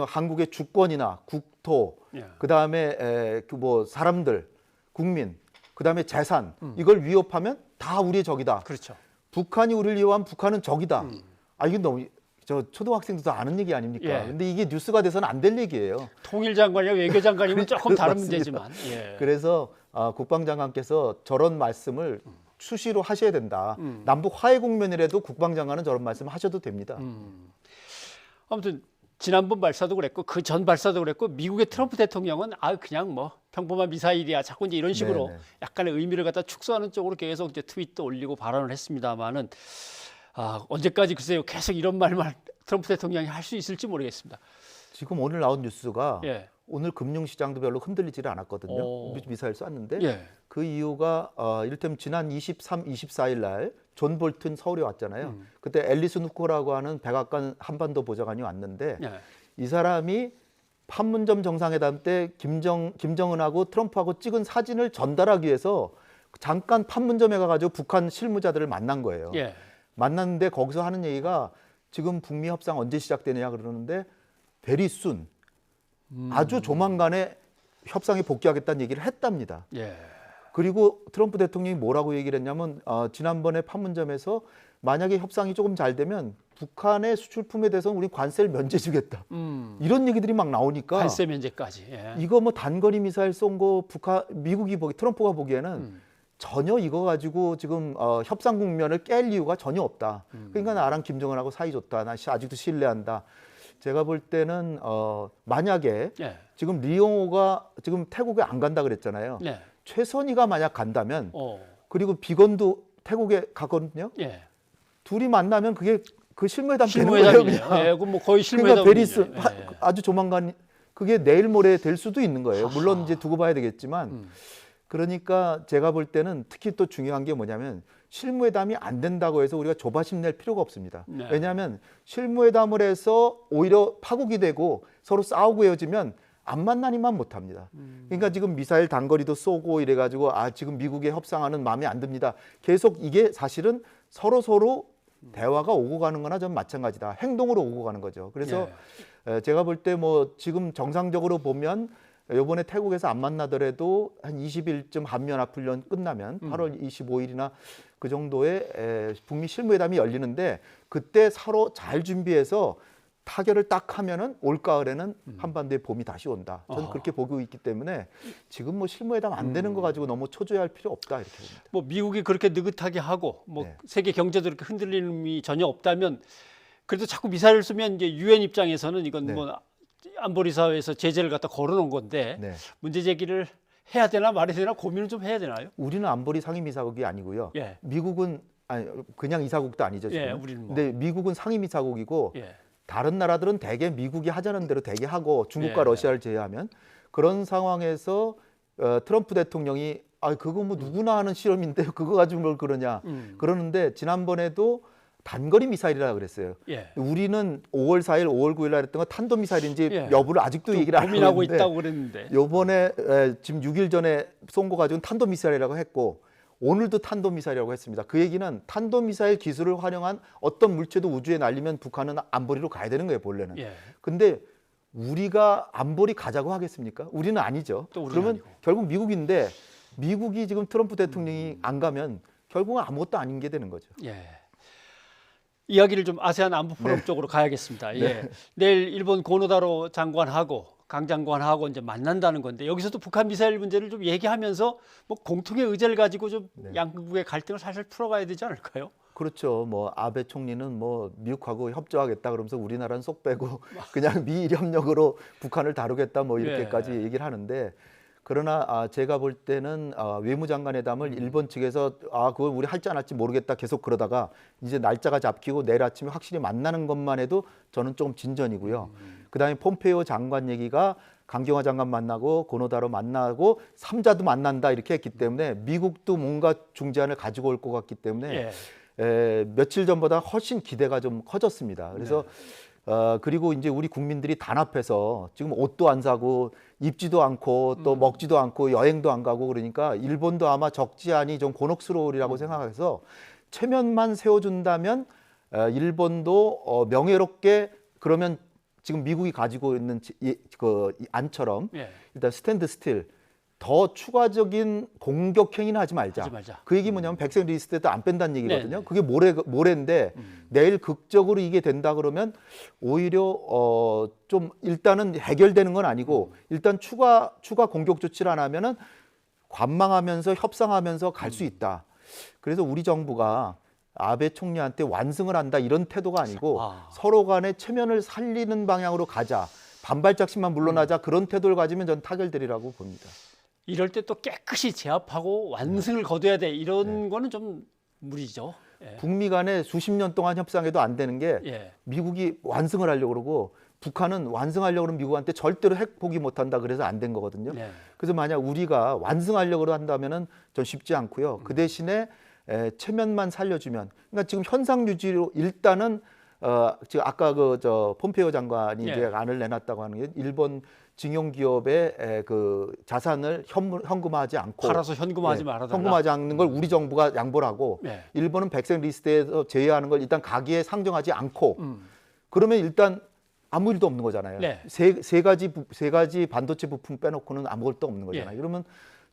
U: 한국의 주권이나 국토, 그 다음에 뭐 사람들, 국민, 그 다음에 재산 이걸 위협하면 다 우리의 적이다.
A: 그렇죠.
U: 북한이 우리를 위협하면 북한은 적이다. 이게 너무 초등학생도 다 아는 얘기 아닙니까? 근데 이게 뉴스가 돼서는 안 될 얘기예요.
A: 통일장관이나 외교장관이면 조금 다른 문제지만.
U: 그래서 국방장관께서 저런 말씀을 수시로 하셔야 된다. 남북 화해 국면이라도 국방장관은 저런 말씀 하셔도 됩니다.
A: 아무튼 지난번 발사도 그랬고 그 전 발사도 그랬고 미국의 트럼프 대통령은 그냥 뭐 평범한 미사일이야 자꾸 이제 이런 식으로
U: 네네.
A: 약간의 의미를 갖다 축소하는 쪽으로 계속 이제 트윗도 올리고 발언을 했습니다만은 언제까지 글쎄요 계속 이런 말만 트럼프 대통령이 할 수 있을지 모르겠습니다.
U: 지금 오늘 나온 뉴스가
A: 예.
U: 오늘 금융시장도 별로 흔들리지를 않았거든요. 미사일 쐈는데
A: 예.
U: 그 이유가 이를테면 지난 23, 24일 날 존 볼튼 서울에 왔잖아요. 그때 앨리슨 후커라고 하는 백악관 한반도 보좌관이 왔는데
A: 예.
U: 이 사람이 판문점 정상회담 때 김정은하고 트럼프하고 찍은 사진을 전달하기 위해서 잠깐 판문점에 가가지고 북한 실무자들을 만난 거예요.
A: 예.
U: 만났는데 거기서 하는 얘기가 지금 북미 협상 언제 시작되느냐 그러는데 very soon 아주 조만간에 협상에 복귀하겠다는 얘기를 했답니다.
A: 예.
U: 그리고 트럼프 대통령이 뭐라고 얘기를 했냐면 지난번에 판문점에서 만약에 협상이 조금 잘 되면 북한의 수출품에 대해서는 우리 관세를 면제주겠다. 이런 얘기들이 막 나오니까
A: 관세 면제까지. 예.
U: 이거 뭐 단거리 미사일 쏜 거 미국이 트럼프가 보기에는 전혀 이거 가지고 지금 협상 국면을 깰 이유가 전혀 없다. 그러니까 나랑 김정은하고 사이 좋다. 나 아직도 신뢰한다. 제가 볼 때는 만약에
A: 예.
U: 지금 리용호가 지금 태국에 안 간다 그랬잖아요.
A: 네.
U: 최선희가 만약 간다면 그리고 비건도 태국에 가거든요.
A: 예.
U: 둘이 만나면 그게 그 실무회담 되는
A: 실무회담이네요.
U: 거예요.
A: 예, 그럼 뭐 거의
U: 그러니까
A: 실무회담이죠.
U: 아주 조만간 그게 내일 모레 될 수도 있는 거예요. 물론 이제 두고 봐야 되겠지만 그러니까 제가 볼 때는 특히 또 중요한 게 뭐냐면 실무회담이 안 된다고 해서 우리가 조바심 낼 필요가 없습니다.
A: 네.
U: 왜냐하면 실무회담을 해서 오히려 파국이 되고 서로 싸우고 헤어지면 안 만나니만 못합니다. 그러니까 지금 미사일 단거리도 쏘고 이래가지고 지금 미국에 협상하는 마음에 안 듭니다. 계속 이게 사실은 서로 대화가 오고 가는 거나 좀 마찬가지다. 행동으로 오고 가는 거죠. 그래서 제가 볼 때 뭐 지금 정상적으로 보면 이번에 태국에서 안 만나더라도 한 20일쯤 한미연합훈련 끝나면 8월 25일이나 그 정도에 북미 실무회담이 열리는데 그때 서로 잘 준비해서 타결을 딱 하면은 올가을에는 한반도에 봄이 다시 온다. 저는 그렇게 보고 있기 때문에 지금 뭐 실무회담 안 되는 거 가지고 너무 초조해할 필요 없다 이렇게 봅니다.
A: 뭐 미국이 그렇게 느긋하게 하고 뭐 세계 경제도 이렇게 흔들림이 전혀 없다면 그래도 자꾸 미사일을 쏘면 이제 유엔 입장에서는 이건 뭐 안보리사회에서 제재를 갖다 걸어놓은 건데 문제 제기를 해야 되나 말아야 되나 고민을 좀 해야 되나요?
U: 우리는 안보리 상임이사국이 아니고요.
A: 예.
U: 미국은 그냥 이사국도 아니죠. 지금.
A: 예, 우리는 뭐.
U: 근데 미국은 상임이사국이고 다른 나라들은 대개 미국이 하자는 대로 대개 하고 중국과 러시아를 제외하면 그런 상황에서 트럼프 대통령이 그거 뭐 누구나 하는 실험인데 그거 가지고 뭘 그러냐 그러는데 지난번에도 단거리 미사일이라고 그랬어요. 우리는 5월 4일, 5월 9일 날 했던 거 탄도미사일인지 여부를 아직도 얘기를 안
A: 고민하고
U: 하고
A: 있다고 그랬는데
U: 요번에 지금 6일 전에 쏜 거 가지고는 탄도미사일이라고 했고 오늘도 탄도미사일이라고 했습니다. 그 얘기는 탄도미사일 기술을 활용한 어떤 물체도 우주에 날리면 북한은 안보리로 가야 되는 거예요, 본래는. 근데 우리가 안보리 가자고 하겠습니까? 우리는 아니죠. 그러면
A: 아니고.
U: 결국 미국인데 미국이 지금 트럼프 대통령이 안 가면 결국은 아무것도 아닌 게 되는 거죠.
A: 이야기를 좀 아세안 안보 포럼 쪽으로 가야겠습니다. 내일 일본 고노다로 장관하고 강 장관하고 이제 만난다는 건데 여기서도 북한 미사일 문제를 좀 얘기하면서 뭐 공통의 의제를 가지고 좀 양국의 갈등을 살살 풀어가야 되지 않을까요?
U: 그렇죠. 뭐 아베 총리는 뭐 미국하고 협조하겠다 그러면서 우리나라는 속 빼고 그냥 미일 협력으로 북한을 다루겠다 뭐 이렇게까지 얘기를 하는데 그러나 제가 볼 때는 외무장관회담을 일본 측에서 그걸 우리 할지 안 할지 모르겠다 계속 그러다가 이제 날짜가 잡히고 내일 아침에 확실히 만나는 것만 해도 저는 조금 진전이고요. 그다음에 폼페이오 장관 얘기가 강경화 장관 만나고 고노다로 만나고 3자도 만난다 이렇게 했기 때문에 미국도 뭔가 중재안을 가지고 올 것 같기 때문에 며칠 전보다 훨씬 기대가 좀 커졌습니다. 그래서 그리고 이제 우리 국민들이 단합해서 지금 옷도 안 사고 입지도 않고 또 먹지도 않고 여행도 안 가고 그러니까 일본도 아마 적지 않이 좀 곤혹스러우리라고 생각해서 체면만 세워준다면 일본도 명예롭게 그러면 지금 미국이 가지고 있는 그 안처럼 일단 스탠드 스틸 더 추가적인 공격 행위는 하지 말자. 그 얘기 뭐냐면 백색 리스트에도 안 뺀다는 얘기거든요. 그게 모레인데 내일 극적으로 이게 된다 그러면 오히려 좀 일단은 해결되는 건 아니고 일단 추가 공격 조치를 안 하면은 관망하면서 협상하면서 갈 수 있다. 그래서 우리 정부가 아베 총리한테 완승을 한다 이런 태도가 아니고 서로 간의 체면을 살리는 방향으로 가자. 반발작심만 물러나자 그런 태도를 가지면 전 타결되리라고 봅니다.
A: 이럴 때 또 깨끗이 제압하고 완승을 거둬야 돼. 이런 거는 좀 무리죠. 예.
U: 북미 간에 수십 년 동안 협상해도 안 되는 게
A: 예.
U: 미국이 완승을 하려고 그러고 북한은 완승하려고 그러면 미국한테 절대로 핵 포기 못한다 그래서 안 된 거거든요.
A: 네.
U: 그래서 만약 우리가 완승하려고 한다면은 전 쉽지 않고요. 그 대신에 체면만 살려주면, 그러니까 지금 현상 유지로 일단은 지금 아까 저 폼페이오 장관이
A: 예.
U: 이제 안을 내놨다고 하는 게 일본 증용 기업의 그 자산을 현금화하지 않고
A: 팔아서 현금화하지 말아달라.
U: 현금화하지 않는 걸 우리 정부가 양보를 하고
A: 예.
U: 일본은 백색 리스트에서 제외하는 걸 일단 가계에 상정하지 않고 그러면 일단 아무 일도 없는 거잖아요.
A: 네.
U: 세 가지 반도체 부품 빼놓고는 아무것도 없는 거잖아요.
A: 예.
U: 그러면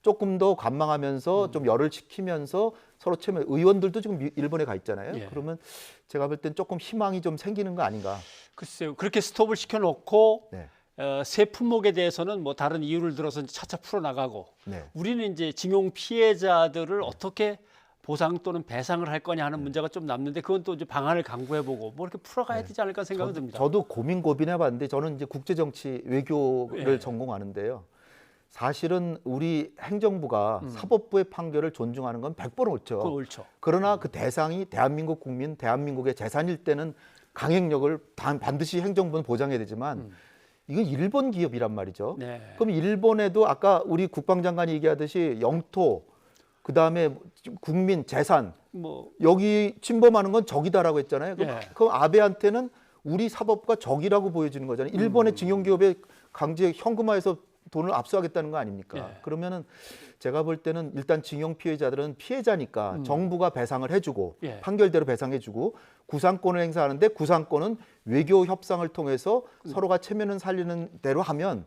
U: 조금 더 관망하면서 좀 열을 식히면서 서로 체면, 의원들도 지금 일본에 가 있잖아요.
A: 예.
U: 그러면 제가 볼 땐 조금 희망이 좀 생기는 거 아닌가.
A: 글쎄요. 그렇게 스톱을 시켜놓고
U: 네.
A: 새 품목에 대해서는 뭐 다른 이유를 들어서 차차 풀어나가고
U: 네.
A: 우리는 이제 징용 피해자들을 어떻게 보상 또는 배상을 할 거냐 하는 문제가 좀 남는데 그건 또 이제 방안을 강구해보고 뭐 이렇게 풀어가야 되지 않을까 생각이 듭니다.
U: 저도 고민해봤는데 저는 이제 국제정치 외교를
A: 예.
U: 전공하는데요. 사실은 우리 행정부가 사법부의 판결을 존중하는 건 100번 옳죠.
A: 그건 옳죠.
U: 그러나 그 대상이 대한민국 국민, 대한민국의 재산일 때는 강행력을 반드시 행정부는 보장해야 되지만 이건 일본 기업이란 말이죠.
A: 네.
U: 그럼 일본에도 아까 우리 국방장관이 얘기하듯이 영토, 그다음에 국민, 재산
A: 뭐
U: 여기 침범하는 건 적이다라고 했잖아요.
A: 예.
U: 그럼 아베한테는 우리 사법부가 적이라고 보여지는 거잖아요. 일본의 징용기업에 강제 현금화해서 돈을 압수하겠다는 거 아닙니까?
A: 예.
U: 그러면은 제가 볼 때는 일단 징용 피해자들은 피해자니까 정부가 배상을 해주고
A: 예.
U: 판결대로 배상해주고 구상권을 행사하는데 구상권은 외교 협상을 통해서 서로가 체면을 살리는 대로 하면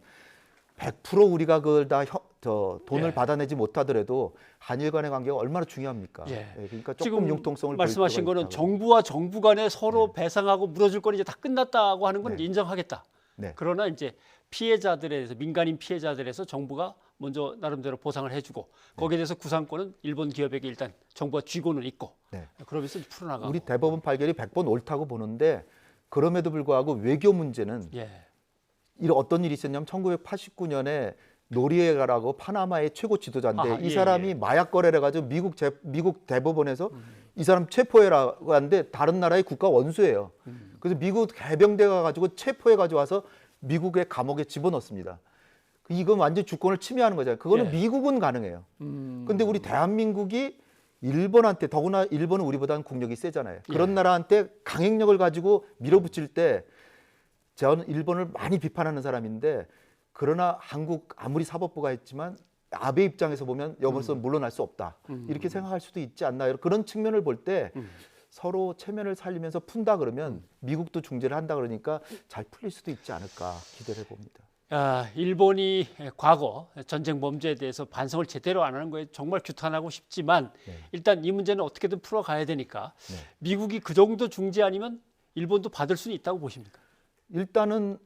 U: 100% 우리가 그걸 다 돈을
A: 예.
U: 받아내지 못하더라도 한일 간의 관계가 얼마나 중요합니까?
A: 예.
U: 그러니까 조금
A: 지금
U: 융통성을
A: 말씀하신
U: 보일 필요가
A: 거는
U: 있다고.
A: 정부와 정부 간에 서로 배상하고 물어줄 건 이제 다 끝났다고 하는 건 인정하겠다.
U: 네.
A: 그러나 이제 피해자들에 대해서 민간인 피해자들에서 정부가 먼저 나름대로 보상을 해주고 거기에 대해서 구상권은 일본 기업에게 일단 정부가 쥐고는 있고
U: 네.
A: 그러면서 풀어나가고.
U: 우리 대법원 판결이 100번 옳다고 보는데 그럼에도 불구하고 외교 문제는
A: 예.
U: 이런 어떤 일이 있었냐면 1989년에 노리에가라고 파나마의 최고 지도자인데
A: 아,
U: 이
A: 예,
U: 사람이
A: 예.
U: 마약 거래를 해가지고 미국 대법원에서 이 사람 체포해라고 하는데 다른 나라의 국가 원수예요. 그래서 미국 해병대 가가지고 체포해가지고 와서 미국의 감옥에 집어넣습니다. 이건 완전 주권을 침해하는 거잖아요. 그거는
A: 예.
U: 미국은 가능해요. 근데 우리 대한민국이 일본한테 더구나 일본은 우리보다는 국력이 세잖아요. 그런
A: 예.
U: 나라한테 강행력을 가지고 밀어붙일 때 저는 일본을 많이 비판하는 사람인데 그러나 한국 아무리 사법부가 했지만 아베 입장에서 보면 여기서 물러날 수 없다. 이렇게 생각할 수도 있지 않나. 그런 측면을 볼 때 서로 체면을 살리면서 푼다 그러면 미국도 중재를 한다 그러니까 잘 풀릴 수도 있지 않을까 기대를 해봅니다.
A: 일본이 과거 전쟁 범죄에 대해서 반성을 제대로 안 하는 거에 정말 규탄하고 싶지만 일단 이 문제는 어떻게든 풀어가야 되니까 미국이 그 정도 중재 아니면 일본도 받을 수는 있다고 보십니까?
U: 일단은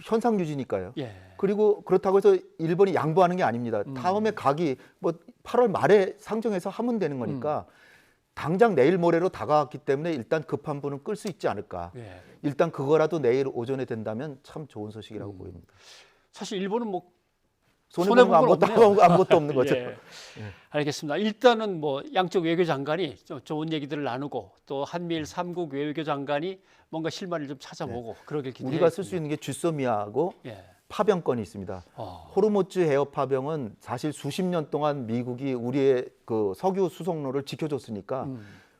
U: 현상 유지니까요.
A: 예.
U: 그리고 그렇다고 해서 일본이 양보하는 게 아닙니다. 다음에 가기 뭐 8월 말에 상정해서 하면 되는 거니까 당장 내일 모레로 다가왔기 때문에 일단 급한 분은 끌 수 있지 않을까.
A: 예.
U: 일단 그거라도 내일 오전에 된다면 참 좋은 소식이라고 보입니다.
A: 사실 일본은 뭐
U: 손해보는 거 아무것도 없는 거죠.
A: 예. 알겠습니다. 일단은 뭐 양쪽 외교장관이 좀 좋은 얘기들을 나누고 또 한미일 3국 외교장관이 뭔가 실마리를 좀 찾아보고 그러길 기대해.
U: 우리가 쓸 수 있는 게 쥐소미아하고 파병권이 있습니다. 호르무즈 해협 파병은 사실 수십 년 동안 미국이 우리의 그 석유 수송로를 지켜줬으니까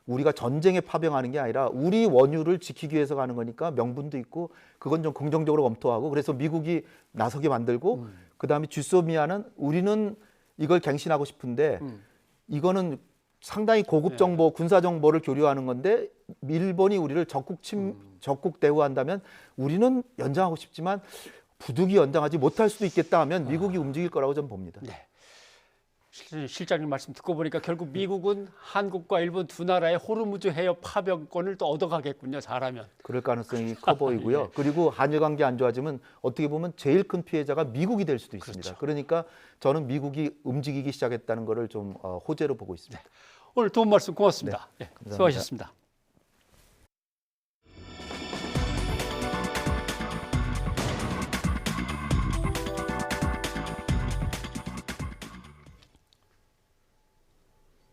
U: 우리가 전쟁에 파병하는 게 아니라 우리 원유를 지키기 위해서 가는 거니까 명분도 있고 그건 좀 긍정적으로 검토하고 그래서 미국이 나서게 만들고 그다음에 쥐소미아는 우리는 이걸 갱신하고 싶은데 이거는 상당히 고급 정보, 군사 정보를 교류하는 건데 일본이 우리를 적국 대우한다면 우리는 연장하고 싶지만 부득이 연장하지 못할 수도 있겠다 하면 미국이 움직일 거라고 저는 봅니다.
A: 네. 실장님 말씀 듣고 보니까 결국 미국은 한국과 일본 두 나라의 호르무즈 해협 파병권을 또 얻어가겠군요. 잘하면.
U: 그럴 가능성이 커 보이고요.
A: 예.
U: 그리고 한일 관계 안 좋아지면 어떻게 보면 제일 큰 피해자가 미국이 될 수도 있습니다.
A: 그렇죠.
U: 그러니까 저는 미국이 움직이기 시작했다는 것을 좀 호재로 보고 있습니다.
A: 오늘 도움 말씀 고맙습니다.
U: 네,
A: 예, 수고하셨습니다.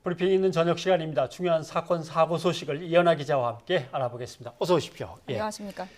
A: 브리핑 있는 저녁 시간입니다. 중요한 사건, 사고 소식을 이현아 기자와 함께 알아보겠습니다. 어서 오십시오. 예.
C: 안녕하십니까.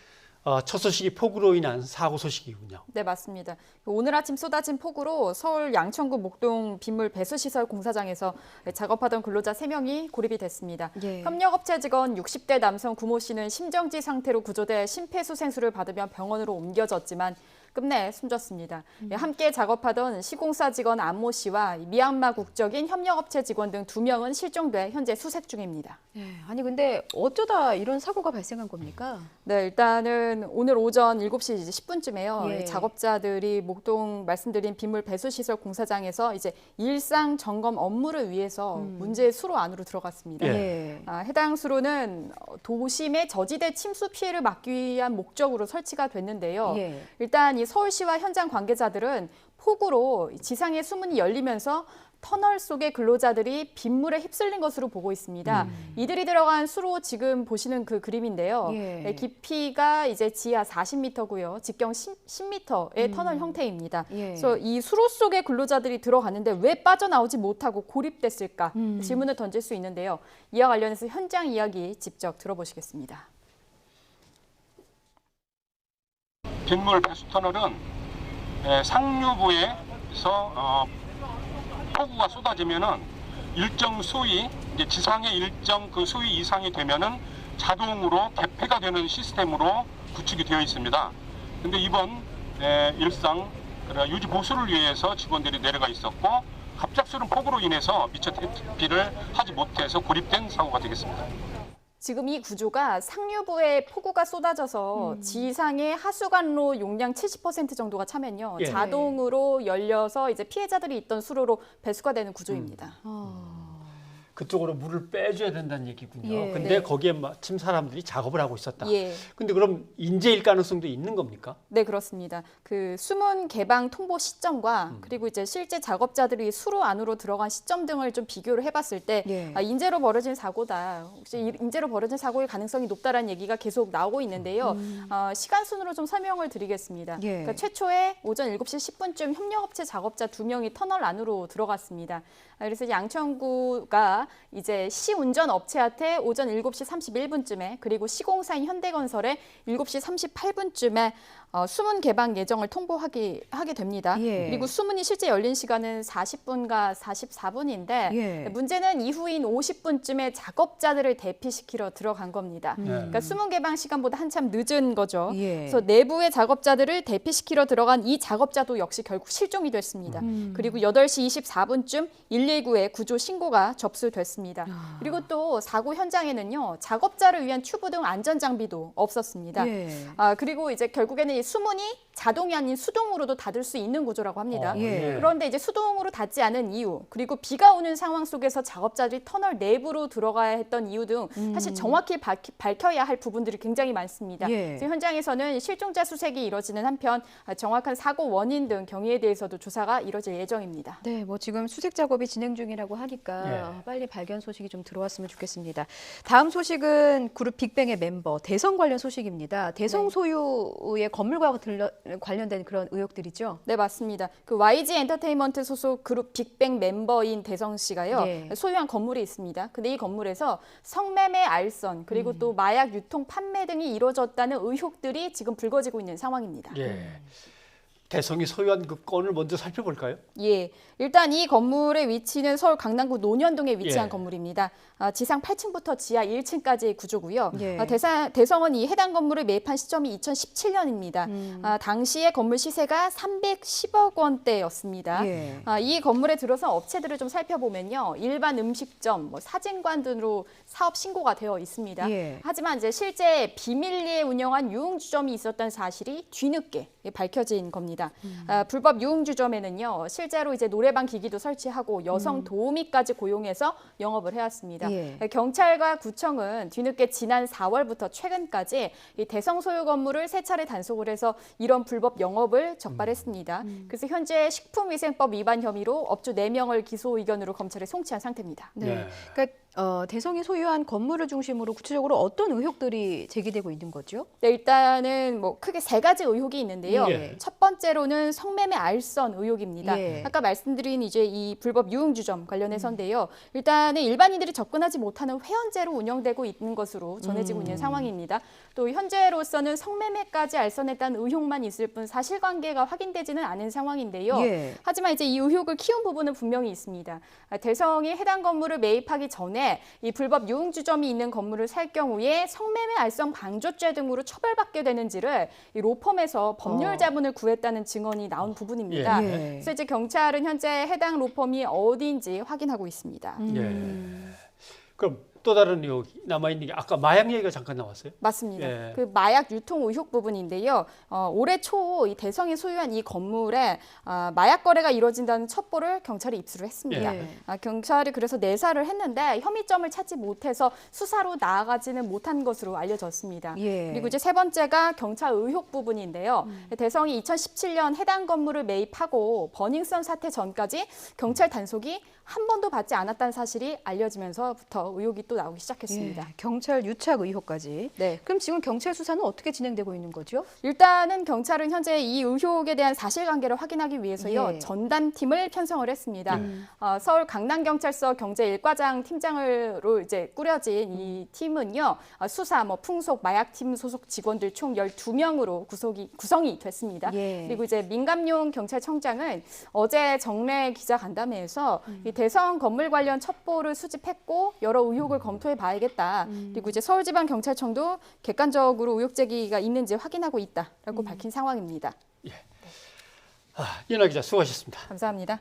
A: 첫 소식이 폭우로 인한 사고 소식이군요.
C: 네, 맞습니다. 오늘 아침 쏟아진 폭우로 서울 양천구 목동 빗물 배수시설 공사장에서 작업하던 근로자 3명이 고립이 됐습니다.
B: 예.
C: 협력업체 직원 60대 남성 구모 씨는 심정지 상태로 구조돼 심폐소생술을 받으며 병원으로 옮겨졌지만 끝내 숨졌습니다. 함께 작업하던 시공사 직원 안모 씨와 미얀마 국적인 협력업체 직원 등 2명은 실종돼 현재 수색 중입니다.
B: 예, 아니 근데 어쩌다 이런 사고가 발생한 겁니까?
C: 네, 일단은 오늘 오전 7시 이제 10분쯤에요.
B: 예.
C: 작업자들이 목동 말씀드린 빗물 배수시설 공사장에서 이제 일상 점검 업무를 위해서 문제의 수로 안으로 들어갔습니다.
B: 예.
C: 해당 수로는 도심의 저지대 침수 피해를 막기 위한 목적으로 설치가 됐는데요.
B: 예.
C: 일단 이 서울시와 현장 관계자들은 폭우로 지상의 수문이 열리면서 터널 속의 근로자들이 빗물에 휩쓸린 것으로 보고 있습니다. 이들이 들어간 수로 지금 보시는 그 그림인데요.
B: 예.
C: 네, 깊이가 이제 지하 40m고요. 직경 10m의 터널 형태입니다.
B: 예.
C: 그래서 이 수로 속에 근로자들이 들어갔는데 왜 빠져나오지 못하고 고립됐을까 질문을 던질 수 있는데요. 이와 관련해서 현장 이야기 직접 들어보시겠습니다.
V: 빗물 배수터널은 상류부에서 폭우가 쏟아지면은 일정 수위, 이제 지상의 일정 그 수위 이상이 되면은 자동으로 개폐가 되는 시스템으로 구축이 되어 있습니다. 근데 이번 일상 유지 보수를 위해서 직원들이 내려가 있었고 갑작스러운 폭우로 인해서 미처 대피를 하지 못해서 고립된 사고가 되겠습니다.
C: 지금 이 구조가 상류부에 폭우가 쏟아져서 지상의 하수관로 용량 70% 정도가 차면요.
A: 예.
C: 자동으로 열려서 이제 피해자들이 있던 수로로 배수가 되는 구조입니다.
A: 그쪽으로 물을 빼줘야 된다는 얘기군요.
C: 예.
A: 근데
C: 네.
A: 거기에 마침 사람들이 작업을 하고 있었다.
C: 예.
A: 근데 그럼 인재일 가능성도 있는 겁니까?
C: 네, 그렇습니다. 그 수문 개방 통보 시점과 그리고 이제 실제 작업자들이 수로 안으로 들어간 시점 등을 좀 비교를 해봤을 때
B: 예.
C: 인재로 벌어진 사고다. 혹시 인재로 벌어진 사고의 가능성이 높다라는 얘기가 계속 나오고 있는데요. 시간 순으로 좀 설명을 드리겠습니다.
B: 예.
C: 그러니까 최초에 오전 7시 10분쯤 협력업체 작업자 2명이 터널 안으로 들어갔습니다. 그래서 양천구가 이제 시운전 업체한테 오전 7시 31분쯤에 그리고 시공사인 현대건설에 7시 38분쯤에 수문 개방 예정을 통보하게 됩니다.
B: 예.
C: 그리고 수문이 실제 열린 시간은 40분과 44분인데
B: 예.
C: 문제는 이후인 50분쯤에 작업자들을 대피시키러 들어간 겁니다. 그러니까 수문 개방 시간보다 한참 늦은 거죠.
B: 예.
C: 그래서 내부의 작업자들을 대피시키러 들어간 이 작업자도 역시 결국 실종이 됐습니다. 그리고 8시 24분쯤 119에 구조 신고가 접수됐습니다. 그리고 또 사고 현장에는요. 작업자를 위한 튜브 등 안전 장비도 없었습니다.
B: 예.
C: 그리고 이제 결국에는 이 수문이 자동이 아닌 수동으로도 닫을 수 있는 구조라고 합니다.
B: 예.
C: 그런데 이제 수동으로 닫지 않은 이유, 그리고 비가 오는 상황 속에서 작업자들이 터널 내부로 들어가야 했던 이유 등 사실 정확히 밝혀야 할 부분들이 굉장히 많습니다.
B: 예.
C: 그래서 현장에서는 실종자 수색이 이뤄지는 한편 정확한 사고 원인 등 경위에 대해서도 조사가 이뤄질 예정입니다.
B: 네, 뭐 지금 수색 작업이 진행 중이라고 하니까
A: 예.
B: 빨리 발견 소식이 좀 들어왔으면 좋겠습니다. 다음 소식은 그룹 빅뱅의 멤버 대성 관련 소식입니다. 대성 소유의 건물과 관련된 그런 의혹들이죠.
C: 네, 맞습니다. 그 YG 엔터테인먼트 소속 그룹 빅뱅 멤버인 대성 씨가요.
B: 예.
C: 소유한 건물이 있습니다. 근데 이 건물에서 성매매 알선 그리고 또 마약 유통 판매 등이 이루어졌다는 의혹들이 지금 불거지고 있는 상황입니다.
A: 예. 대성이 소유한 그 건을 먼저 살펴볼까요?
C: 예, 일단 이 건물의 위치는 서울 강남구 논현동에 위치한
A: 예.
C: 건물입니다. 지상 8층부터 지하 1층까지의 구조고요.
B: 예.
C: 대성은 이 해당 건물을 매입한 시점이 2017년입니다. 당시에 건물 시세가 310억 원대였습니다.
B: 예.
C: 이 건물에 들어선 업체들을 좀 살펴보면요, 일반 음식점, 사진관 등으로 사업 신고가 되어 있습니다.
B: 예.
C: 하지만 이제 실제 비밀리에 운영한 유흥주점이 있었다는 사실이 뒤늦게 밝혀진 겁니다. 불법 유흥주점에는요, 실제로 이제 노래방 기기도 설치하고 여성 도우미까지 고용해서 영업을 해왔습니다.
B: 예.
C: 경찰과 구청은 뒤늦게 지난 4월부터 최근까지 이 대성 소유 건물을 3차례 단속을 해서 이런 불법 영업을 적발했습니다. 그래서 현재 식품위생법 위반 혐의로 업주 4명을 기소 의견으로 검찰에 송치한 상태입니다.
B: 네. 그러니까 대성이 소유한 건물을 중심으로 구체적으로 어떤 의혹들이 제기되고 있는 거죠?
C: 네, 일단은 뭐 크게 3가지 의혹이 있는데요.
B: 예.
C: 첫 번째로는 성매매 알선 의혹입니다.
B: 예.
C: 아까 말씀드린 이제 이 불법 유흥주점 관련해서인데요. 일단은 일반인들이 접근하지 못하는 회원제로 운영되고 있는 것으로 전해지고 있는 상황입니다. 또 현재로서는 성매매까지 알선했다는 의혹만 있을 뿐 사실관계가 확인되지는 않은 상황인데요.
B: 예.
C: 하지만 이제 이 의혹을 키운 부분은 분명히 있습니다. 대성이 해당 건물을 매입하기 전에 이 불법 유흥주점이 있는 건물을 살 경우에 성매매 알선 방조죄 등으로 처벌받게 되는지를 이 로펌에서 법률 자문을 구했다는 증언이 나온 부분입니다.
A: 예.
C: 그래서 이제 경찰은 현재 해당 로펌이 어디인지 확인하고 있습니다.
A: 예. 그럼 또 다른 의혹이 남아있는 게 아까 마약 얘기가 잠깐 나왔어요?
C: 맞습니다.
A: 예.
C: 그 마약 유통 의혹 부분인데요. 올해 초 이 대성이 소유한 이 건물에 마약 거래가 이루어진다는 첩보를 경찰이 입수를 했습니다.
B: 예.
C: 경찰이 그래서 내사를 했는데 혐의점을 찾지 못해서 수사로 나아가지는 못한 것으로 알려졌습니다.
B: 예.
C: 그리고 이제 세 번째가 경찰 의혹 부분인데요. 대성이 2017년 해당 건물을 매입하고 버닝썬 사태 전까지 경찰 단속이 한 번도 받지 않았다는 사실이 알려지면서부터 의혹이 또 나오기 시작했습니다.
B: 예. 경찰 유착 의혹까지.
C: 네.
B: 그럼 지금 경찰 수사는 어떻게 진행되고 있는 거죠?
C: 일단은 경찰은 현재 이 의혹에 대한 사실관계를 확인하기 위해서요.
B: 예.
C: 전담팀을 편성을 했습니다. 서울 강남경찰서 경제 1과장 팀장으로 이제 꾸려진 이 팀은요. 수사, 풍속, 마약팀 소속 직원들 총 12명으로 구성이 됐습니다.
B: 예.
C: 그리고 이제 민감용 경찰청장은 어제 정례 기자간담회에서 이 대성 건물 관련 첩보를 수집했고 여러 의혹을 검토해 봐야겠다. 그리고 이제 서울지방경찰청도 객관적으로 의혹 제기가 있는지 확인하고 있다라고 밝힌 상황입니다.
A: 이은하 기자 수고하셨습니다.
C: 감사합니다.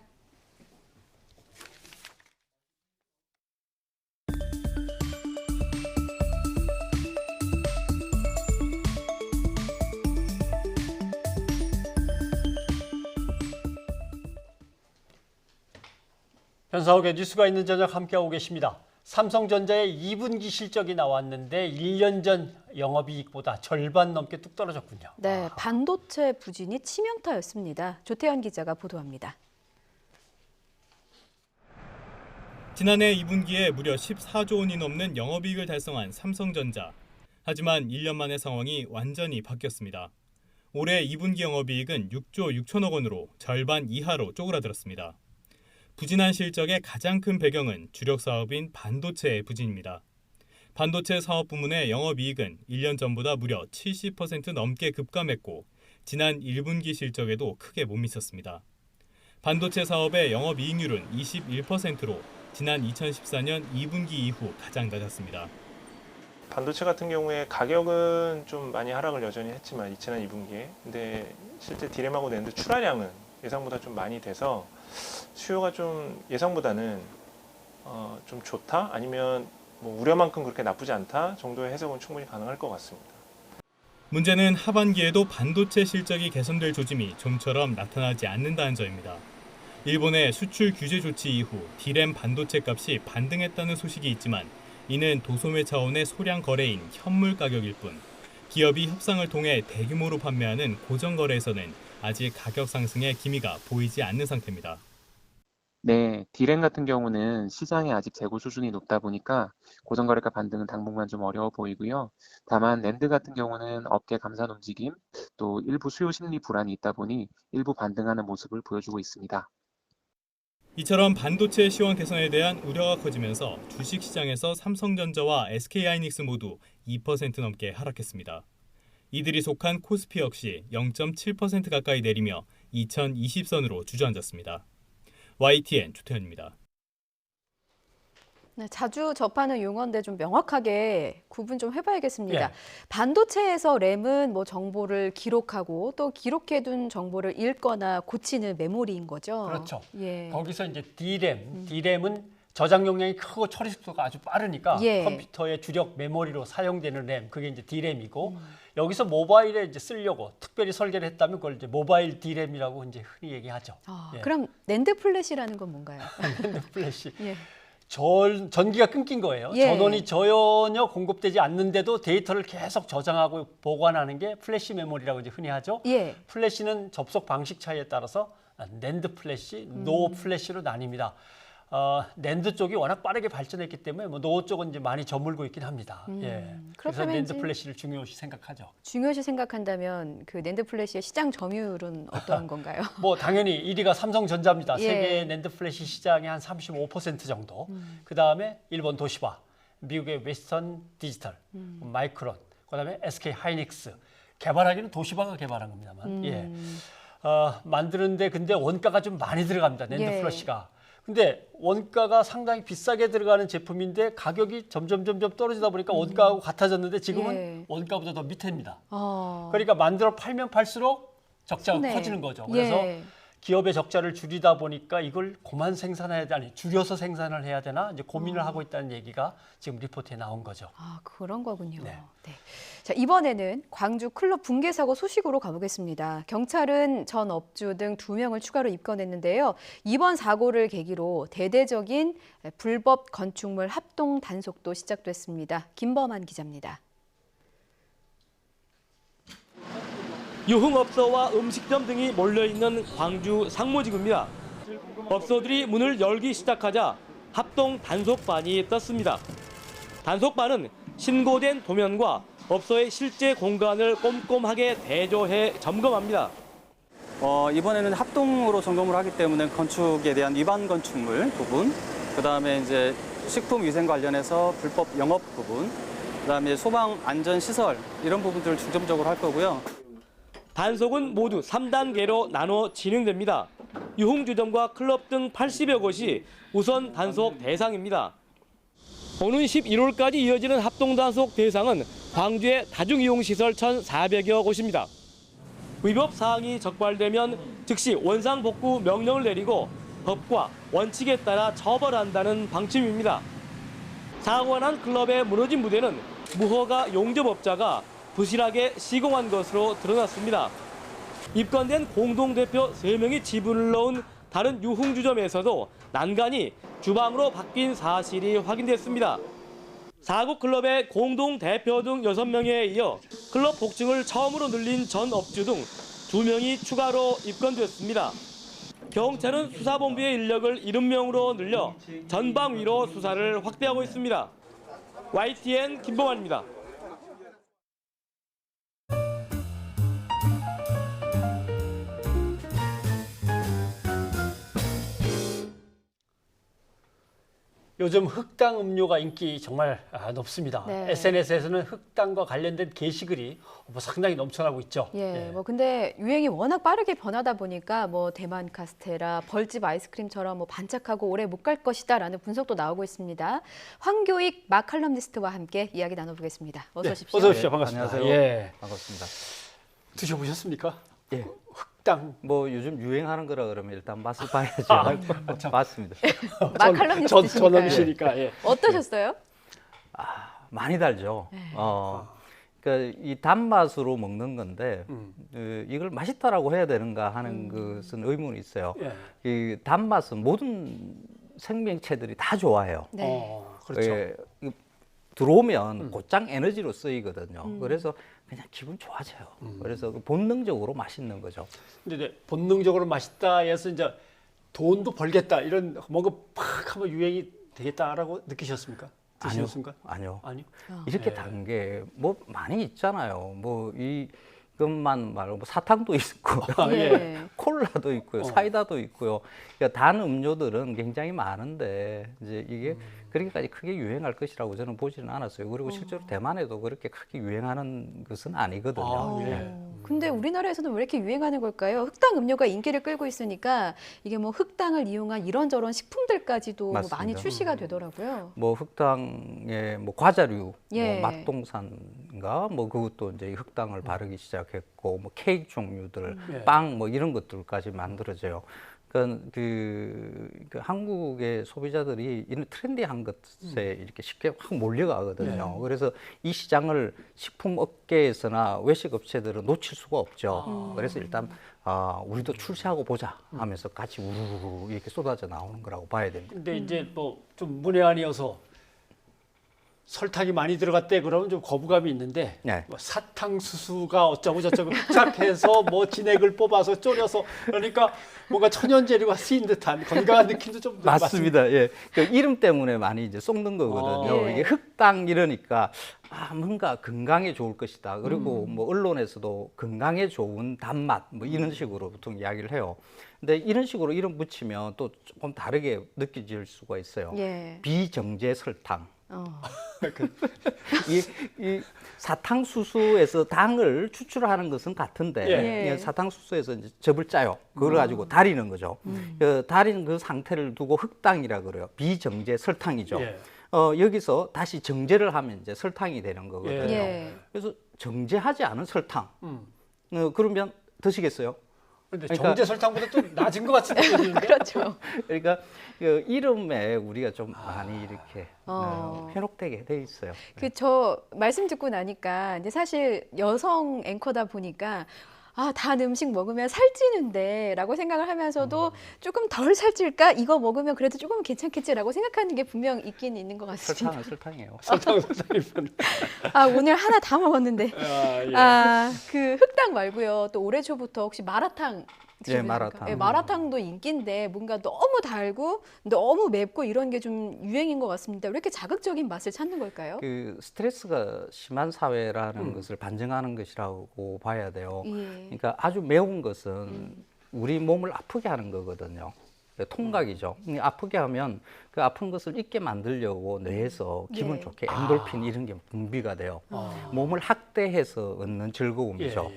A: 변사옥의 뉴스가 있는 저녁 함께하고 계십니다. 삼성전자의 2분기 실적이 나왔는데 1년 전 영업이익보다 절반 넘게 뚝 떨어졌군요.
B: 네, 반도체 부진이 치명타였습니다. 조태현 기자가 보도합니다.
F: 지난해 2분기에 무려 14조 원이 넘는 영업이익을 달성한 삼성전자. 하지만 1년 만의 상황이 완전히 바뀌었습니다. 올해 2분기 영업이익은 6조 6천억 원으로 절반 이하로 쪼그라들었습니다. 부진한 실적의 가장 큰 배경은 주력 사업인 반도체의 부진입니다. 반도체 사업 부문의 영업이익은 1년 전보다 무려 70% 넘게 급감했고 지난 1분기 실적에도 크게 못 미쳤습니다. 반도체 사업의 영업이익률은 21%로 지난 2014년 2분기 이후 가장 낮았습니다.
G: 반도체 같은 경우에 가격은 좀 많이 하락을 여전히 했지만 지난 2분기에 근데 실제 디램하고 낸드 출하량은 예상보다 좀 많이 돼서 수요가 좀 예상보다는 좀 좋다 아니면 우려만큼 그렇게 나쁘지 않다 정도의 해석은 충분히 가능할 것 같습니다.
F: 문제는 하반기에도 반도체 실적이 개선될 조짐이 좀처럼 나타나지 않는다는 점입니다. 일본의 수출 규제 조치 이후 디램 반도체 값이 반등했다는 소식이 있지만 이는 도소매 차원의 소량 거래인 현물 가격일 뿐 기업이 협상을 통해 대규모로 판매하는 고정 거래에서는 아직 가격 상승의 기미가 보이지 않는 상태입니다.
W: 네, 디램 같은 경우는 시장에 아직 재고 수준이 높다 보니까 고정거래가 반등은 당분간 좀 어려워 보이고요. 다만 낸드 같은 경우는 업계 감산 움직임, 또 일부 수요 심리 불안이 있다 보니 일부 반등하는 모습을 보여주고 있습니다.
F: 이처럼 반도체 시황 개선에 대한 우려가 커지면서 주식시장에서 삼성전자와 SK하이닉스 모두 2% 넘게 하락했습니다. 이들이 속한 코스피 역시 0.7% 가까이 내리며 2020선으로 주저앉았습니다. YTN 조태현입니다.
B: 네, 자주 접하는 용어인데 좀 명확하게 구분 좀 해봐야겠습니다.
A: 예.
B: 반도체에서 램은 정보를 기록하고 또 기록해둔 정보를 읽거나 고치는 메모리인 거죠.
A: 그렇죠.
B: 예.
A: 거기서 이제 D램은 저장 용량이 크고 처리 속도가 아주 빠르니까
B: 예.
A: 컴퓨터의 주력 메모리로 사용되는 램, 그게 이제 D램이고 여기서 모바일에 이제 쓰려고 특별히 설계를 했다면 그걸 이제 모바일 D램이라고 이제 흔히 얘기하죠. 예.
B: 그럼 낸드 플래시라는 건 뭔가요?
A: 낸드 플래시.
B: 예.
A: 전기가 끊긴 거예요.
B: 예.
A: 전원이 전혀 공급되지 않는데도 데이터를 계속 저장하고 보관하는 게 플래시 메모리라고 이제 흔히 하죠.
B: 예.
A: 플래시는 접속 방식 차이에 따라서 낸드 플래시, 노 플래시로 나뉩니다. 낸드 쪽이 워낙 빠르게 발전했기 때문에 뭐 노 쪽은 이제 많이 저물고 있긴 합니다. 예. 그래서
B: 그렇다면
A: 낸드
B: 이제
A: 플래시를 중요시 생각하죠.
B: 중요시 생각한다면 그 낸드 플래시의 시장 점유율은 어떤 건가요?
A: 뭐 당연히 1위가 삼성전자입니다.
B: 예.
A: 세계 낸드 플래시 시장의 한 35% 정도. 그 다음에 일본 도시바, 미국의 웨스턴 디지털, 마이크론, 그 다음에 SK 하이닉스. 개발하기는 도시바가 개발한 겁니다만. 예. 만드는데 근데 원가가 좀 많이 들어갑니다. 낸드
B: 예.
A: 플래시가. 근데 원가가 상당히 비싸게 들어가는 제품인데 가격이 점점 떨어지다 보니까 원가하고 같아졌는데 지금은
B: 예.
A: 원가보다 더 밑에입니다.
B: 어.
A: 그러니까 만들어 팔면 팔수록 적자가
B: 손해.
A: 커지는 거죠. 그래서
B: 예.
A: 기업의 적자를 줄이다 보니까 이걸 그만 생산해야 되나, 줄여서 생산을 해야 되나 이제 고민을 하고 있다는 얘기가 지금 리포트에 나온 거죠.
B: 아, 그런 거군요.
A: 네.
B: 네. 자, 이번에는 광주 클럽 붕괴 사고 소식으로 가보겠습니다. 경찰은 전 업주 등 2명을 추가로 입건했는데요. 이번 사고를 계기로 대대적인 불법 건축물 합동 단속도 시작됐습니다. 김범한 기자입니다.
D: 유흥업소와 음식점 등이 몰려있는 광주 상무지구입니다. 업소들이 문을 열기 시작하자 합동 단속반이 떴습니다. 단속반은 신고된 도면과 업소의 실제 공간을 꼼꼼하게 대조해 점검합니다.
E: 이번에는 합동으로 점검을 하기 때문에 건축에 대한 위반 건축물 부분, 그다음에 이제 식품 위생 관련해서 불법 영업 부분, 그다음에 소방 안전 시설 이런 부분들을 중점적으로 할 거고요.
D: 단속은 모두 3단계로 나눠 진행됩니다. 유흥주점과 클럽 등 80여 곳이 우선 단속 대상입니다. 오는 11월까지 이어지는 합동단속 대상은 광주의 다중이용시설 1,400여 곳입니다. 위법 사항이 적발되면 즉시 원상복구 명령을 내리고 법과 원칙에 따라 처벌한다는 방침입니다. 사고가 난 클럽의 무너진 무대는 무허가 용접업자가 부실하게 시공한 것으로 드러났습니다. 입건된 공동대표 3명이 지분을 넣은 다른 유흥주점에서도 난간이 주방으로 바뀐 사실이 확인됐습니다. 사고 클럽의 공동대표 등 6명에 이어 클럽 복층을 처음으로 늘린 전 업주 등 2명이 추가로 입건됐습니다. 경찰은 수사본부의 인력을 70명으로 늘려 전방위로 수사를 확대하고 있습니다. YTN 김범환입니다.
A: 요즘 흑당 음료가 인기 정말 높습니다.
B: 네.
A: SNS에서는 흑당과 관련된 게시글이 상당히 넘쳐나고 있죠.
B: 예, 뭐 근데 유행이 워낙 빠르게 변하다 보니까 뭐 대만 카스테라, 벌집 아이스크림처럼 뭐 반짝하고 오래 못 갈 것이다라는 분석도 나오고 있습니다. 황교익 마칼럼니스트와 함께 이야기 나눠보겠습니다. 어서 오십시오.
A: 어서 오십시오. 반갑습니다.
U: 안녕하세요.
A: 예.
U: 반갑습니다.
A: 드셔보셨습니까?
U: 예.
A: 흑당.
U: 뭐 요즘 유행하는 거라 그러면 일단 맛을 봐야죠.
A: 그렇죠.
U: 맞습니다.
B: 마칼럼니스트시니까.
A: 전원이시니까. 예.
B: 어떠셨어요?
U: 많이 달죠. 그러니까 이 단맛으로 먹는 건데 이걸 맛있다라고 해야 되는가 하는 것은 의문이 있어요.
A: 예.
U: 이 단맛은 모든 생명체들이 다 좋아해요.
B: 네.
A: 그렇죠.
U: 들어오면 곧장 에너지로 쓰이거든요. 그래서 그냥 기분 좋아져요. 그래서 본능적으로 맛있는 거죠.
A: 근데 본능적으로 맛있다 해서 이제 돈도 벌겠다 이런 뭔가 팍 하면 유행이 되겠다라고 느끼셨습니까? 드시는 순간?
U: 아니요.
A: 아니요.
U: 이렇게 단 게 뭐 많이 있잖아요. 뭐 이것만 말고 뭐 사탕도 있고 콜라도 있고요, 사이다도 있고요. 그러니까 단 음료들은 굉장히 많은데 이제 이게 그렇게까지 크게 유행할 것이라고 저는 보지는 않았어요. 그리고 실제로 대만에도 그렇게 크게 유행하는 것은 아니거든요.
B: 근데 우리나라에서는 왜 이렇게 유행하는 걸까요? 흑당 음료가 인기를 끌고 있으니까 이게 뭐 흑당을 이용한 이런저런 식품들까지도
U: 맞습니다.
B: 많이 출시가 되더라고요.
U: 뭐 흑당의 뭐 과자류,
B: 예.
U: 뭐 맛동산인가 뭐 그것도 이제 흑당을 바르기 시작했고 뭐 케이크 종류들, 빵 뭐 이런 것들까지 만들어져요.
I: 그 한국의 소비자들이 이런 트렌디한 것에 이렇게 쉽게 확 몰려가거든요. 그래서 이 시장을 식품업계에서나 외식업체들은 놓칠 수가 없죠. 그래서 일단 우리도 출시하고 보자 하면서 같이 우르르 이렇게 쏟아져 나오는 거라고 봐야 됩니다.
A: 근데 이제 뭐 좀 문외한이어서 설탕이 많이 들어갔대 그러면 좀 거부감이 있는데
I: 네.
A: 뭐 사탕수수가 어쩌고 저쩌고 흡착해서 뭐 진액을 뽑아서 졸여서 그러니까 뭔가 천연재료가 쓰인 듯한 건강한 느낌도 좀
I: 맞습니다. 예, 그 이름 때문에 많이 이제 쏟는 거거든요.
A: 예.
I: 이게 흑당 이러니까 뭔가 건강에 좋을 것이다. 그리고 뭐 언론에서도 건강에 좋은 단맛 뭐 이런 식으로 보통 이야기를 해요. 근데 이런 식으로 이름 붙이면 또 조금 다르게 느껴질 수가 있어요.
B: 예.
I: 비정제 설탕. 이 사탕수수에서 당을 추출하는 것은 같은데
B: 예.
I: 사탕수수에서 이제 즙을 짜요. 그걸 가지고 다리는 거죠. 다리는 그 상태를 두고 흑당이라 그래요. 비정제 설탕이죠.
A: 예.
I: 여기서 다시 정제를 하면 이제 설탕이 되는 거거든요.
B: 예.
I: 그래서 정제하지 않은 설탕. 그러면 드시겠어요?
A: 그런데 정제 설탕보다 좀 낮은 것 같은 느낌인데.
B: 그렇죠.
I: 그러니까 그 이름에 우리가 좀 많이 이렇게 현혹되게 돼 있어요.
B: 그 저 말씀 듣고 나니까 이제 사실 여성 앵커다 보니까 단 음식 먹으면 살찌는데라고 생각을 하면서도 조금 덜 살찔까? 이거 먹으면 그래도 조금 괜찮겠지라고 생각하는 게 분명 있긴 있는 것 같습니다.
I: 설탕은 설탕이에요.
A: 설탕은 설탕이면.
B: 오늘 하나 다 먹었는데.
A: 예.
B: 그 흑당 말고요. 또 올해 초부터 혹시 마라탕
I: 예, 마라탕.
B: 예, 마라탕도 인기인데 뭔가 너무 달고 너무 맵고 이런 게 좀 유행인 것 같습니다. 왜 이렇게 자극적인 맛을 찾는 걸까요?
I: 그 스트레스가 심한 사회라는 것을 반증하는 것이라고 봐야 돼요.
B: 예.
I: 그러니까 아주 매운 것은 우리 몸을 아프게 하는 거거든요. 통각이죠. 아프게 하면 그 아픈 것을 잊게 만들려고 뇌에서 기분 좋게 엔돌핀 이런 게 분비가 돼요. 몸을 학대해서 얻는 즐거움이죠.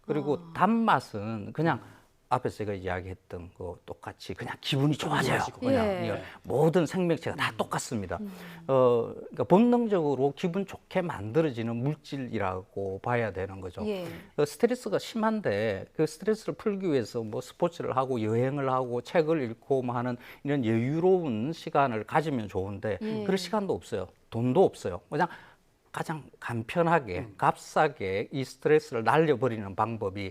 I: 그리고 단맛은 그냥 앞에서 제가 이야기했던 거 똑같이 그냥 기분이 좋아져요. 그냥 그러니까 모든 생명체가 다 똑같습니다. 그러니까 본능적으로 기분 좋게 만들어지는 물질이라고 봐야 되는 거죠. 스트레스가 심한데 그 스트레스를 풀기 위해서 뭐 스포츠를 하고 여행을 하고 책을 읽고 뭐 하는 이런 여유로운 시간을 가지면 좋은데 그럴 시간도 없어요. 돈도 없어요. 그냥 가장 간편하게 값싸게 이 스트레스를 날려버리는 방법이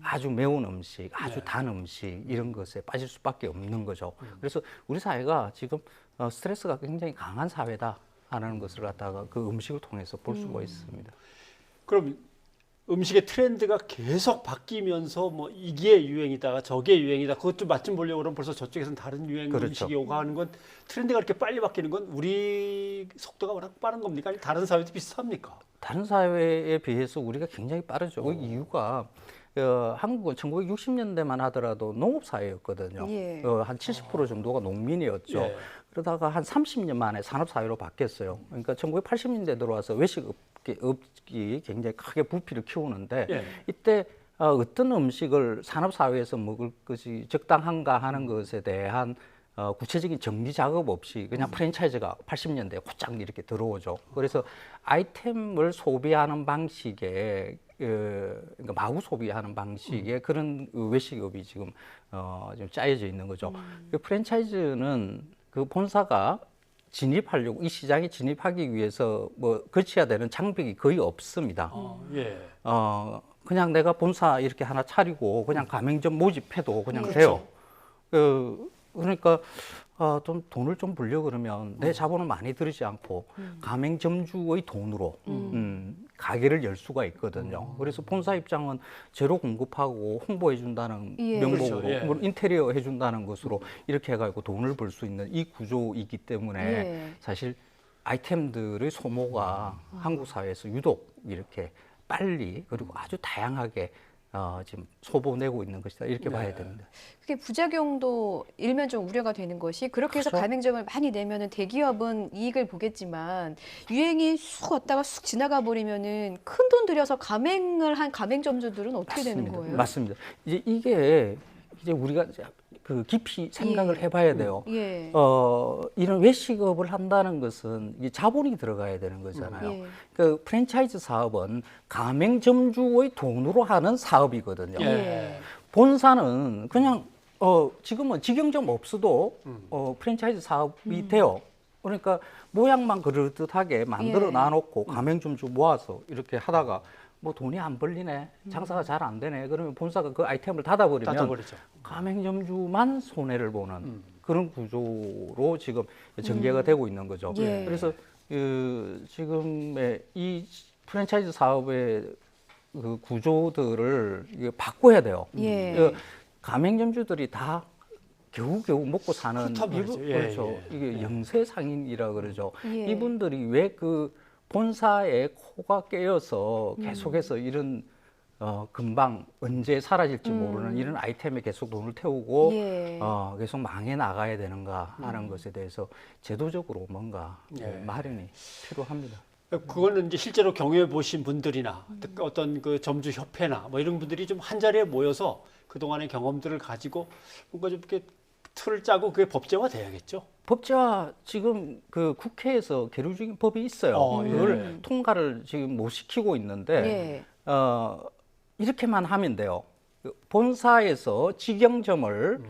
I: 아주 매운 음식, 아주 단 음식 이런 것에 빠질 수밖에 없는 거죠. 그래서 우리 사회가 지금 스트레스가 굉장히 강한 사회다 하는 것을 갖다가 그 음식을 통해서 볼 수가 있습니다.
A: 그럼 음식의 트렌드가 계속 바뀌면서 뭐 이게 유행이다가 저게 유행이다 그것 좀 맛 좀 보려고 그러면 벌써 저쪽에서는 다른 유행
I: 그렇죠.
A: 음식이 오고 하는 건 트렌드가 이렇게 빨리 바뀌는 건 우리 속도가 워낙 빠른 겁니까? 아니면 다른 사회도 비슷합니까?
I: 다른 사회에 비해서 우리가 굉장히 빠르죠. 그 이유가 한국은 1960년대만 하더라도 농업사회였거든요. 한 70% 정도가 농민이었죠. 그러다가 한 30년 만에 산업사회로 바뀌었어요. 그러니까 1980년대 들어와서 외식업이 굉장히 크게 부피를 키우는데 이때 어떤 음식을 산업사회에서 먹을 것이 적당한가 하는 것에 대한 구체적인 정비 작업 없이 그냥 프랜차이즈가 80년대에 곧장 이렇게 들어오죠. 그래서 아이템을 소비하는 방식에 그러니까 마구 소비하는 방식의 그런 외식업이 지금 좀 짜여져 있는 거죠. 그 프랜차이즈는 그 본사가 진입하려고 이 시장에 진입하기 위해서 뭐 거쳐야 되는 장벽이 거의 없습니다. 그냥 내가 본사 이렇게 하나 차리고 그냥 가맹점 모집해도 그냥 돼요. 그러니까 좀 돈을 좀 벌려 그러면 내 자본을 많이 들이지 않고 가맹점주의 돈으로 가게를 열 수가 있거든요. 그래서 본사 입장은 재료 공급하고 홍보해 준다는 명목으로 그렇죠. 인테리어 해준다는 것으로 이렇게 해가지고 돈을 벌 수 있는 이 구조이기 때문에 사실 아이템들의 소모가 한국 사회에서 유독 이렇게 빨리 그리고 아주 다양하게 지금 소보내고 있는 것이다 이렇게 봐야 됩니다.
B: 그게 부작용도 일면 좀 우려가 되는 것이 그렇게 해서 가맹점을 많이 내면은 대기업은 이익을 보겠지만 유행이 쑥 왔다가 쑥 지나가 버리면은 큰 돈 들여서 가맹을 한 가맹점주들은 어떻게 되는 거예요?
I: 맞습니다. 이게 우리가 그 깊이 생각을 해봐야 돼요. 이런 외식업을 한다는 것은 이게 자본이 들어가야 되는 거잖아요. 그 프랜차이즈 사업은 가맹점주의 돈으로 하는 사업이거든요. 본사는 그냥 지금은 직영점 없어도 프랜차이즈 사업이 돼요. 그러니까 모양만 그럴듯하게 만들어 놔놓고 가맹점주 모아서 이렇게 하다가 뭐 돈이 안 벌리네, 장사가 잘 안 되네, 그러면 본사가 그 아이템을 닫아버리면 가맹점주만 손해를 보는 그런 구조로 지금 전개가 되고 있는 거죠. 그래서 지금의 이 프랜차이즈 사업의 그 구조들을 바꿔야 돼요. 가맹점주들이 다 겨우겨우 먹고 사는 그렇죠. 이게 영세상인이라 그러죠. 이분들이 왜 그 본사에 코가 깨어서 계속해서 이런 금방 언제 사라질지 모르는 이런 아이템에 계속 돈을 태우고 계속 망해 나가야 되는가 하는 것에 대해서 제도적으로 뭔가 마련이 필요합니다.
A: 그거는 이제 실제로 경험해 보신 분들이나 어떤 그 점주 협회나 뭐 이런 분들이 좀 한 자리에 모여서 그동안의 경험들을 가지고 뭔가 좀 이렇게 틀을 짜고 그게 법제화 돼야겠죠.
I: 법제화 지금 그 국회에서 계류 중인 법이 있어요. 그걸 통과를 지금 못 시키고 있는데 이렇게만 하면 돼요. 본사에서 직영점을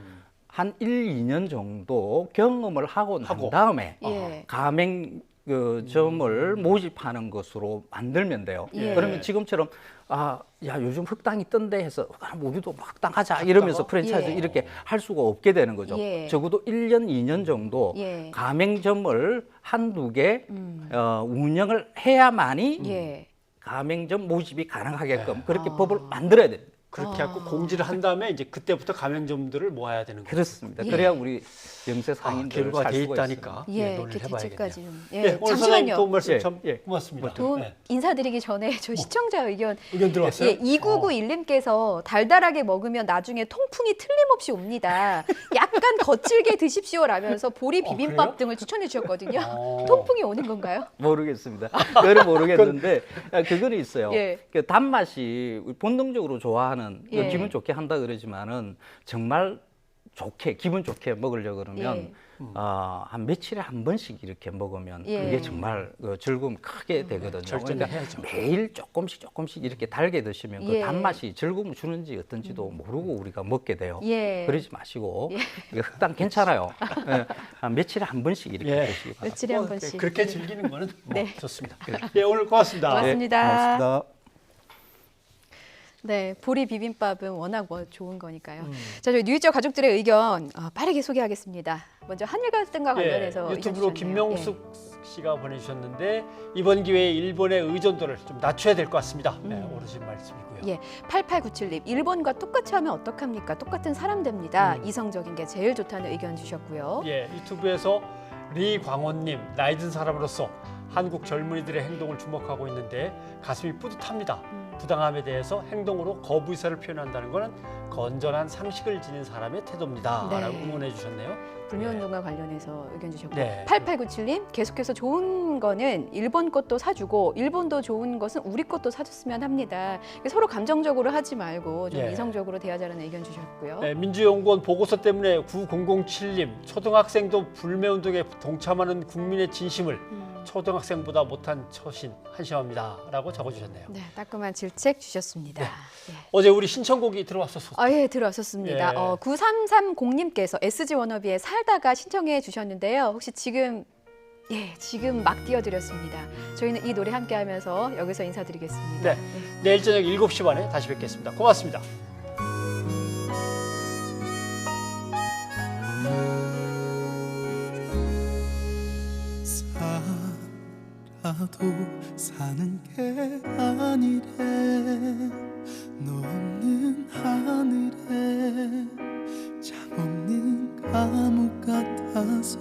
I: 한 1, 2년 정도 경험을 하고 난 다음에 가맹 그 점을 모집하는 것으로 만들면 돼요. 그러면 지금처럼 야 요즘 흑당이 뜬대 해서 우리도 흑당하자 이러면서 프랜차이즈 이렇게 할 수가 없게 되는 거죠. 적어도 1년, 2년 정도 가맹점을 한두 개 운영을 해야만이 가맹점 모집이 가능하게끔 그렇게 법을 만들어야 됩니다.
A: 그렇게 하고 공지를 한 다음에 이제 그때부터 가맹점들을 모아야 되는 거죠.
I: 그렇습니다. 그래야 우리 영세 상인들
A: 계류가 돼 있다니까 논의를 해봐야겠네요. 오늘
B: 잠시만요.
A: 선생님 도움 말씀 참 고맙습니다.
B: 인사드리기 전에 저 시청자 의견
A: 들어왔어요?
B: 2991님께서 달달하게 먹으면 나중에 통풍이 틀림없이 옵니다. 약간 거칠게 드십시오라면서 보리 비빔밥 등을 추천해 주셨거든요. 통풍이 오는 건가요?
I: 모르겠습니다. 그거는 모르겠는데 그거는 있어요. 그 단맛이 본능적으로 좋아하는 기분 좋게 한다 그러지만은 정말 좋게 기분 좋게 먹으려고 그러면 한 며칠에 한 번씩 이렇게 먹으면 그게 정말 즐거움 크게 되거든요. 그러니까 매일 조금씩 이렇게 달게 드시면 그 단맛이 즐거움을 주는지 어떤지도 모르고 우리가 먹게 돼요. 그러지 마시고 흑당 괜찮아요. 한 며칠에 한 번씩 이렇게 드시기 바랍니다.
B: 며칠에 한 번씩
A: 그렇게 즐기는 거는 좋습니다. 오늘 고맙습니다.
B: 고맙습니다.
I: 고맙습니다.
B: 네, 보리 비빔밥은 워낙 좋은 거니까요. 자, 저희 뉴이저 가족들의 의견 빠르게 소개하겠습니다. 먼저 한일 갈등과 관련해서
A: 유튜브로 김명숙 씨가 보내주셨는데 이번 기회에 일본의 의존도를 좀 낮춰야 될 것 같습니다. 어르신 말씀이고요.
B: 8897님, 일본과 똑같이 하면 어떡합니까? 똑같은 사람 됩니다. 이성적인 게 제일 좋다는 의견 주셨고요.
A: 유튜브에서 리광원님, 나이 든 사람으로서 한국 젊은이들의 행동을 주목하고 있는데 가슴이 뿌듯합니다. 부당함에 대해서 행동으로 거부 의사를 표현한다는 것은 건전한 상식을 지닌 사람의 태도입니다. 라고 응원해 주셨네요.
B: 불매운동과 관련해서 의견 주셨고 8897님, 계속해서 좋은 거는 일본 것도 사주고 일본도 좋은 것은 우리 것도 사줬으면 합니다. 서로 감정적으로 하지 말고 좀 이성적으로 대하자는 의견 주셨고요.
A: 민주연구원 보고서 때문에 9007님, 초등학생도 불매운동에 동참하는 국민의 진심을 초등학생보다 못한 처신 한심합니다. 라고 적어주셨네요.
B: 따끔한 질책 주셨습니다.
A: 어제 우리 신청곡이 들어왔었어요.
B: 들어왔었습니다. 9330님께서 SG 워너비에 살다가 신청해 주셨는데요. 혹시 지금 막 띄워드렸습니다. 저희는 이 노래 함께 하면서 여기서 인사드리겠습니다.
A: 내일 저녁 7시 반에 다시 뵙겠습니다. 고맙습니다.
J: 살아도 사는 게 아니래 너 없는 하늘에 참 없는 감옥 같아서